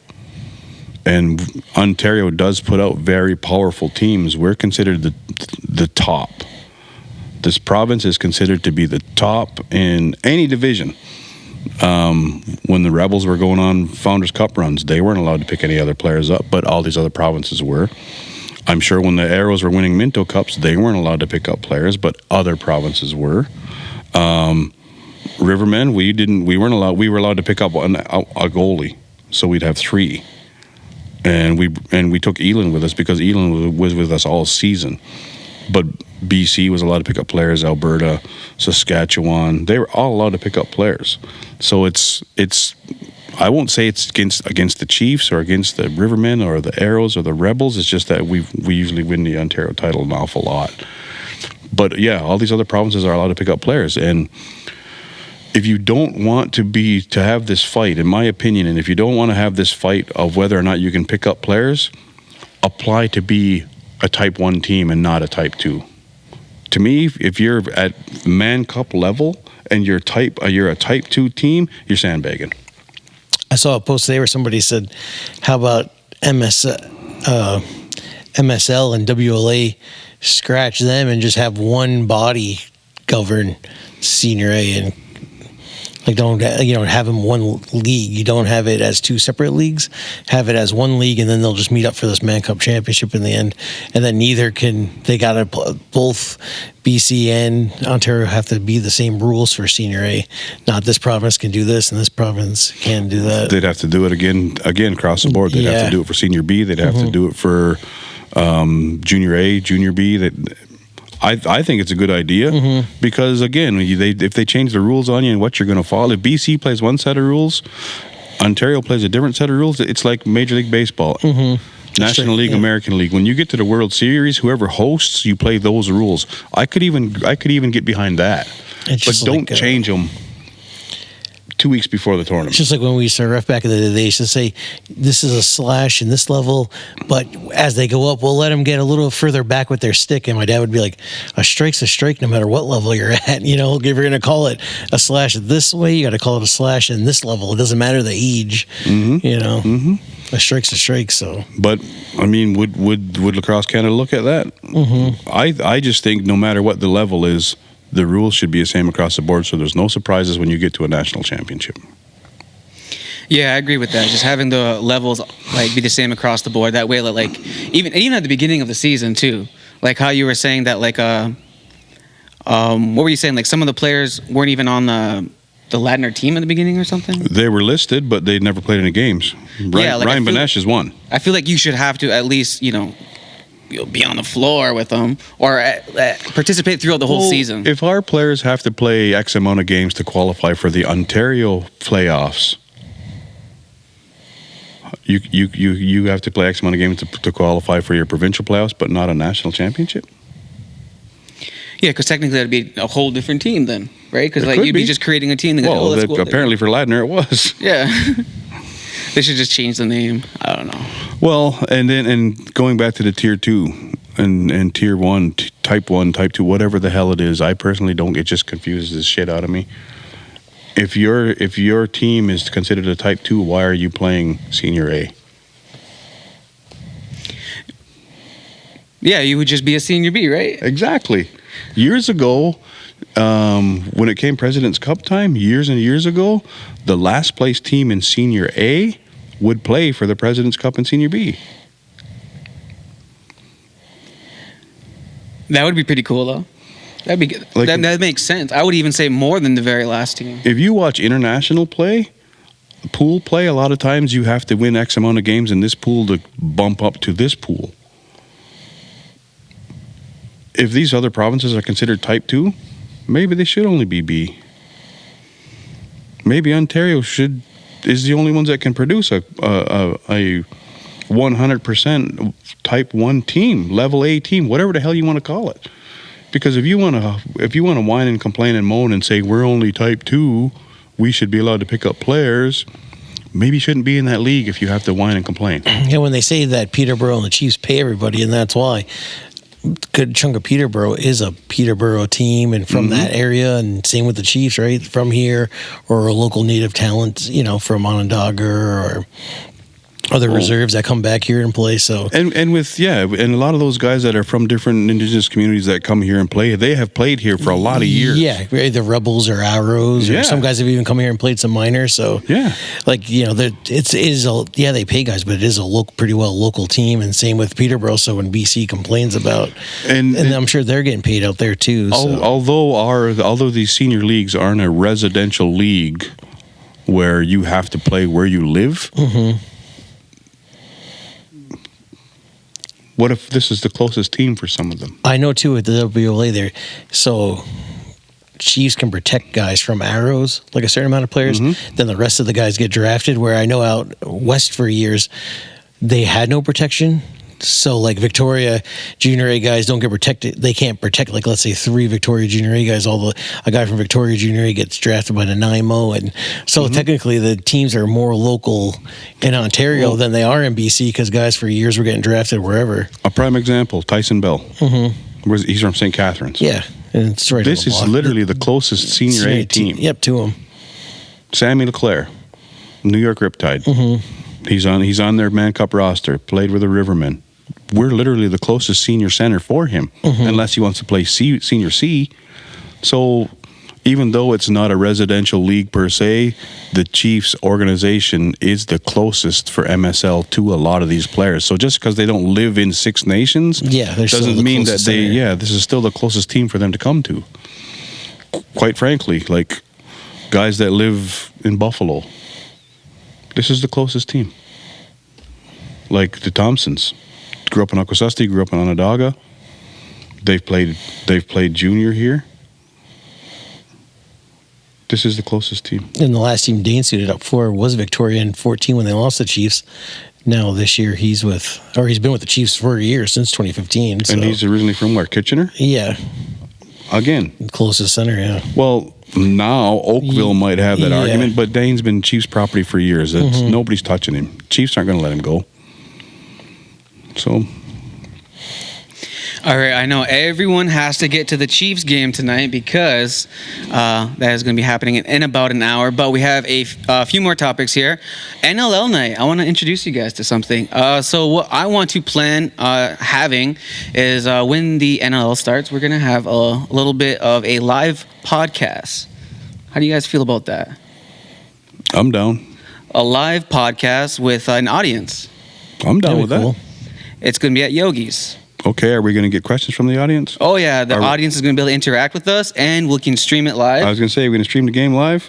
And Ontario does put out very powerful teams. We're considered the top. This province is considered to be the top in any division. When the Rebels were going on Founders Cup runs, they weren't allowed to pick any other players up, but all these other provinces were. I'm sure when the Arrows were winning Minto Cups, they weren't allowed to pick up players, but other provinces were. Rivermen, we weren't allowed. We were allowed to pick up a goalie, so we'd have 3. And we took Elan with us because Elan was with us all season. But BC was allowed to pick up players. Alberta, Saskatchewan, they were all allowed to pick up players. So it's I won't say it's against the Chiefs or against the Rivermen or the Arrows or the Rebels. It's just that we usually win the Ontario title an awful lot. But yeah, all these other provinces are allowed to pick up players. And if you don't want to have this fight, in my opinion, and if you don't want to have this fight of whether or not you can pick up players, apply to be a Type 1 team and not a Type 2. To me, if you're at Mann Cup level and you're a Type 2 team, you're sandbagging. I saw a post today where somebody said, how about MSL and WLA scratch them and just have one body govern Senior A and like don't have them one league. You don't have it as 2 separate leagues. Have it as one league, and then they'll just meet up for this Mann Cup championship in the end. And then they got to both BC and Ontario have to be the same rules for Senior A. Not this province can do this and this province can do that. They'd have to do it again across the board. They'd have to do it for Senior B. They'd have to do it for Junior A, Junior B. I think it's a good idea because, again, if they change the rules on you and what you're going to follow, if BC plays one set of rules, Ontario plays a different set of rules, it's like Major League Baseball. National League, American League. When you get to the World Series, whoever hosts, you play those rules. I could even get behind that. But don't change them 2 weeks before the tournament. It's just like when we used to ref back in the day, they used to say, this is a slash in this level, but as they go up, we'll let them get a little further back with their stick. And my dad would be like, a strike's a strike no matter what level you're at. You know, if you're going to call it a slash this way, you got to call it a slash in this level. It doesn't matter the age, you know. A strike's a strike, so. But, I mean, would Lacrosse Canada look at that? I just think no matter what the level is, the rules should be the same across the board, so there's no surprises when you get to a national championship. Yeah, I agree with that. Just having the levels like be the same across the board. That way, like even at the beginning of the season too. Like how you were saying that, like what were you saying? Like some of the players weren't even on the Ladner team at the beginning or something. They were listed, but they never played any games. Ryan Benesh is one. I feel like you should have to at least be on the floor with them or participate throughout the whole season. If our players have to play X amount of games to qualify for the Ontario playoffs, you have to play X amount of games to qualify for your provincial playoffs, but not a national championship. Yeah, because technically that'd be a whole different team then, right? Because like you'd be just creating a team. Well, apparently for Ladner it was. Yeah. They should just change the name. I don't know. Well, and going back to the tier 2 and tier 1, type 1, type 2, whatever the hell it is, I personally don't. It just confuses the shit out of me. If your team is considered a type 2, why are you playing senior A? Yeah, you would just be a senior B, right? Exactly. Years ago, when it came President's Cup time, years and years ago, the last place team in senior A would play for the President's Cup in senior B. That would be pretty cool, though. That'd be good. Like, that makes sense. I would even say more than the very last team. If you watch international play, pool play, a lot of times you have to win X amount of games in this pool to bump up to this pool. If these other provinces are considered type 2, maybe they should only be B. Maybe Ontario is the only ones that can produce a 100% type 1 team, level A team, whatever the hell you want to call it. Because if you want to whine and complain and moan and say we're only type 2, we should be allowed to pick up players, maybe you shouldn't be in that league if you have to whine and complain. Yeah, when they say that Peterborough and the Chiefs pay everybody, and that's why. Good chunk of Peterborough is a Peterborough team and from that area, and same with the Chiefs, right? From here, or a local native talent, from Onondaga or other reserves that come back here and play. So and a lot of those guys that are from different Indigenous communities that come here and play, they have played here for a lot of years. Yeah, the Rebels or Arrows, or some guys have even come here and played some minors. So they pay guys, but it is a pretty well local team, and same with Peterborough. So when BC complains about, and I'm sure they're getting paid out there too. Although these senior leagues aren't a residential league where you have to play where you live. What if this is the closest team for some of them? I know, too, at the WLA there. So Chiefs can protect guys from Arrows, like a certain amount of players. Then the rest of the guys get drafted, where I know out west for years, they had no protection. So, like, Victoria Junior A guys don't get protected. They can't protect, like, let's say 3 Victoria Junior A guys. A guy from Victoria Junior A gets drafted by Nanaimo. And so, technically, the teams are more local in Ontario than they are in BC, because guys for years were getting drafted wherever. A prime example, Tyson Bell. He's from St. Catharines. Yeah. And it's right. This is literally the closest senior A team. Yep, to him. Sammy Leclerc, New York Riptide. He's on their Mann Cup roster, played with the Rivermen. We're literally the closest senior center for him, unless he wants to play senior C. So even though it's not a residential league per se, the Chiefs organization is the closest for MSL to a lot of these players. So just because they don't live in Six Nations doesn't mean that this is still the closest team for them to come to. Quite frankly, like guys that live in Buffalo, this is the closest team. Like the Thompsons. Grew up in Akwesasne, grew up in Onondaga. They've played junior here. This is the closest team. And the last team Dane suited up for was Victoria in 14 when they lost the Chiefs. Now this year he's been with the Chiefs for a year, since 2015. So. And he's originally from where, Kitchener? Yeah. again. Closest center, yeah. Well, now Oakville might have that Yeah. argument, but Dane's been Chiefs property for years. Nobody's touching him. Chiefs aren't going to let him go. So, All right, I know everyone has to get to the Chiefs game tonight because that is going to be happening in about an hour. But we have a few more topics here. NLL night. I want to introduce you guys to something. So what I want to plan having is when the NLL starts, we're going to have a little bit of a live podcast. How do you guys feel about that? I'm down. A live podcast with an audience. I'm down with Cool. that. It's going to be at Yogi's. Okay, are we going to get questions from the audience? Oh, yeah. The audience is going to be able to interact with us, and we can stream it live. I was going to say, we're going to stream the game live?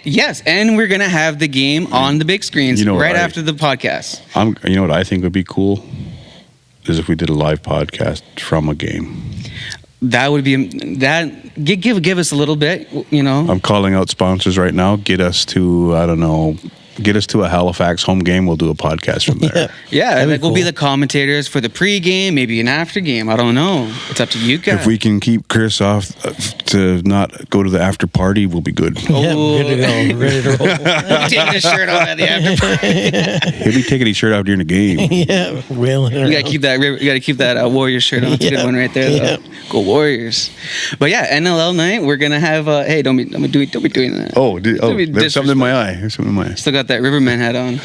Yes, and we're going to have the game on the big screens right after the podcast. You know what I think would be cool? Is if we did a live podcast from a game. That would be... Give us a little bit, you know. I'm calling out sponsors right now. Get us to, I don't know... Get us to a Halifax home game. We'll do a podcast from there. Yeah, That'd be we'll be cool. the commentators for the pregame, maybe an after game. I don't know. It's up to you guys. If we can keep Chris off to not go to the after party, we'll be good. Yeah, we're good to go. Ready to roll. Taking his shirt off at the after party. He'll be taking his shirt off during the game. Yeah, wailing You around. gotta keep that Warriors shirt on. It's a good one right there. Though. Go Warriors! But yeah, NLL night. We're gonna have. Hey, don't be doing that. Oh, be there's something in my eye. There's something in my eye. Still got that Riverman hat on.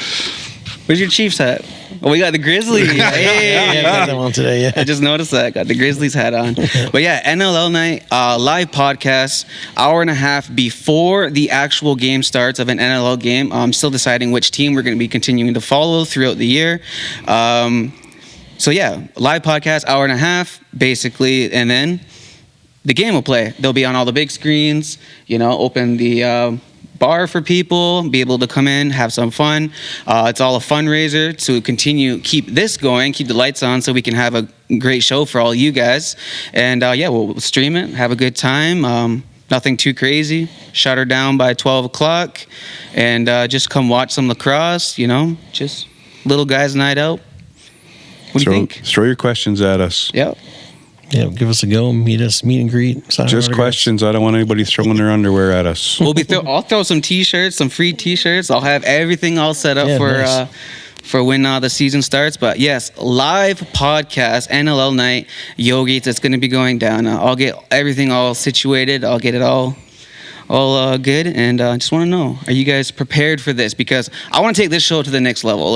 Where's your Chiefs hat? Oh, we got the Grizzlies. Hey. Yeah, got that one today, yeah. I just noticed that. Got the Grizzlies hat on. But yeah, NLL night, live podcast, hour and a half before the actual game starts of an NLL game. I'm still deciding which team we're going to be continuing to follow throughout the year. So yeah, live podcast, hour and a half, basically, and then the game will play. They'll be on all the big screens, open the bar for people, be able to come in, have some fun. It's all a fundraiser to keep this going, keep the lights on so we can have a great show for all you guys. And we'll stream it, have a good time. Nothing too crazy. Shut her down by 12 o'clock and just come watch some lacrosse, just little guys' night out. What do you think? Throw your questions at us. Yep. Yeah, give us a go, meet and greet. Sign Just autographs. questions. I don't want anybody throwing their underwear at us. I'll throw some T-shirts, some free T-shirts. I'll have everything all set up for when the season starts. But yes, live podcast, NLL night, Yogi's. It's going to be going down. I'll get everything all situated. I'll get it all good, and I just want to know, are you guys prepared for this? Because I want to take this show to the next level.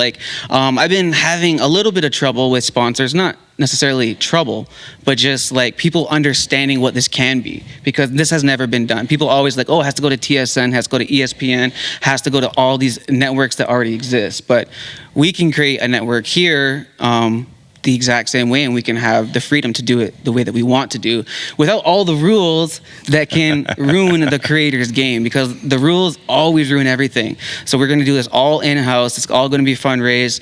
I've been having a little bit of trouble with sponsors, not necessarily trouble, but just people understanding what this can be, because this has never been done. People always it has to go to TSN, has to go to ESPN, has to go to all these networks that already exist. But we can create a network here the exact same way, and we can have the freedom to do it the way that we want to do without all the rules that can ruin the creator's game, because the rules always ruin everything. So we're going to do this all in-house. It's all going to be fundraised.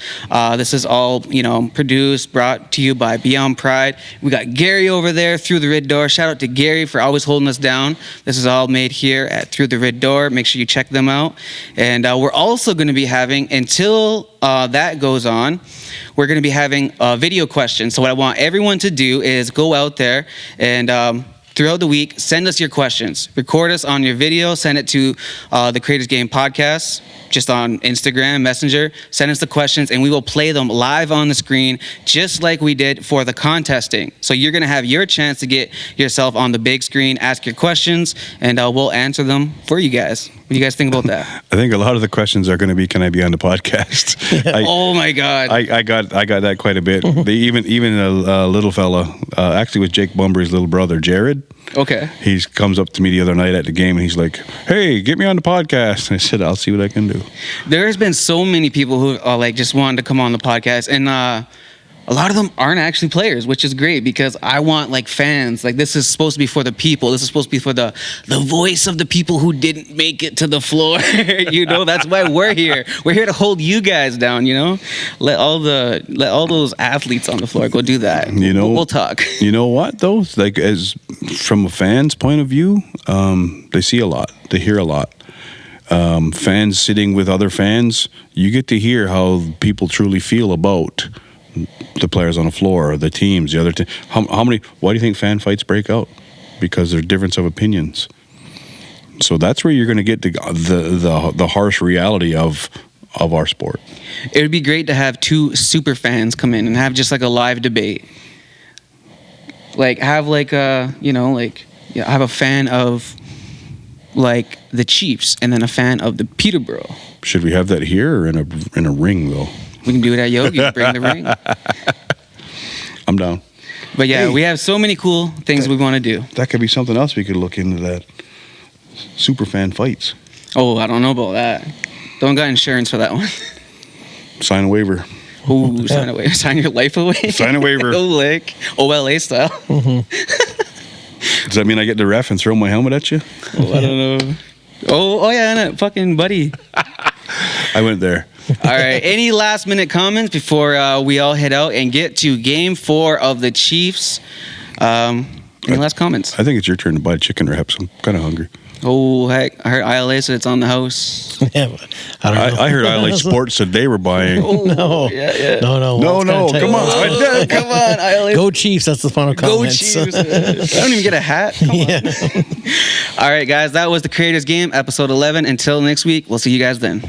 This is all produced, brought to you by BeyondPryde. We got Gary over there, ThruTheRedDoor. Shout out to Gary for always holding us down. This is all made here at ThruTheRedDoor. Make sure you check them out. And we're also going to be having, until that goes on, we're going to be having video questions. So what I want everyone to do is go out there and throughout the week, send us your questions. Record us on your video, send it to the Creators Game Podcast, just on Instagram, Messenger. Send us the questions, and we will play them live on the screen, just like we did for the contesting. So you're going to have your chance to get yourself on the big screen, ask your questions, and we'll answer them for you guys. What do you guys think about that? I think a lot of the questions are going to be, can I be on the podcast? Oh my God. I got that quite a bit. Even a little fella, actually with Jake Bumbury's little brother, Jared. Okay. He comes up to me the other night at the game and he's like, "Hey, get me on the podcast." And I said, "I'll see what I can do." There's been so many people who just wanted to come on the podcast, and a lot of them aren't actually players, which is great, because I want fans. This is supposed to be for the people. This is supposed to be for the voice of the people who didn't make it to the floor. That's why we're here. We're here to hold you guys down. Let all those athletes on the floor go do that. We'll talk. You know what though? As from a fan's point of view, they see a lot, they hear a lot. Fans sitting with other fans, you get to hear how people truly feel about the players on the floor, the teams, the other team. How many? Why do you think fan fights break out? because there's difference of opinions. So that's where you're going to get the harsh reality of our sport. It would be great to have two super fans come in and have just like a live debate. Like have like a, you know, like have a fan of like the Chiefs and then a fan of the Peterborough. Should we have that here or in a ring though? We can do it at Yogi. Bring the ring. I'm down. But yeah, Hey. we have so many cool things we want to do. That could be something else we could look into, that super fan fights. Oh, I don't know about that. Don't got insurance for that one. Sign a waiver. Ooh, sign away. Sign your life away. Sign a waiver. Oh, like OLA style. Does that mean I get the ref and throw my helmet at you? Oh, I don't know. Oh yeah, and fucking buddy. I went there. All right. Any last minute comments before we all head out and get to Game 4 of the Chiefs? Any last comments? I think it's your turn to buy chicken wraps. I'm kind of hungry. Oh heck! I heard ILA said it's on the house. Yeah, but I don't know. I heard ILA Sports said they were buying. No. Yeah. No. No, come on. Come on, ILA. Go Chiefs. That's the final Go comment. Chiefs. I don't even get a hat. Come on. Yeah. All right, guys. That was the Creators Game, episode 11. Until next week, we'll see you guys then.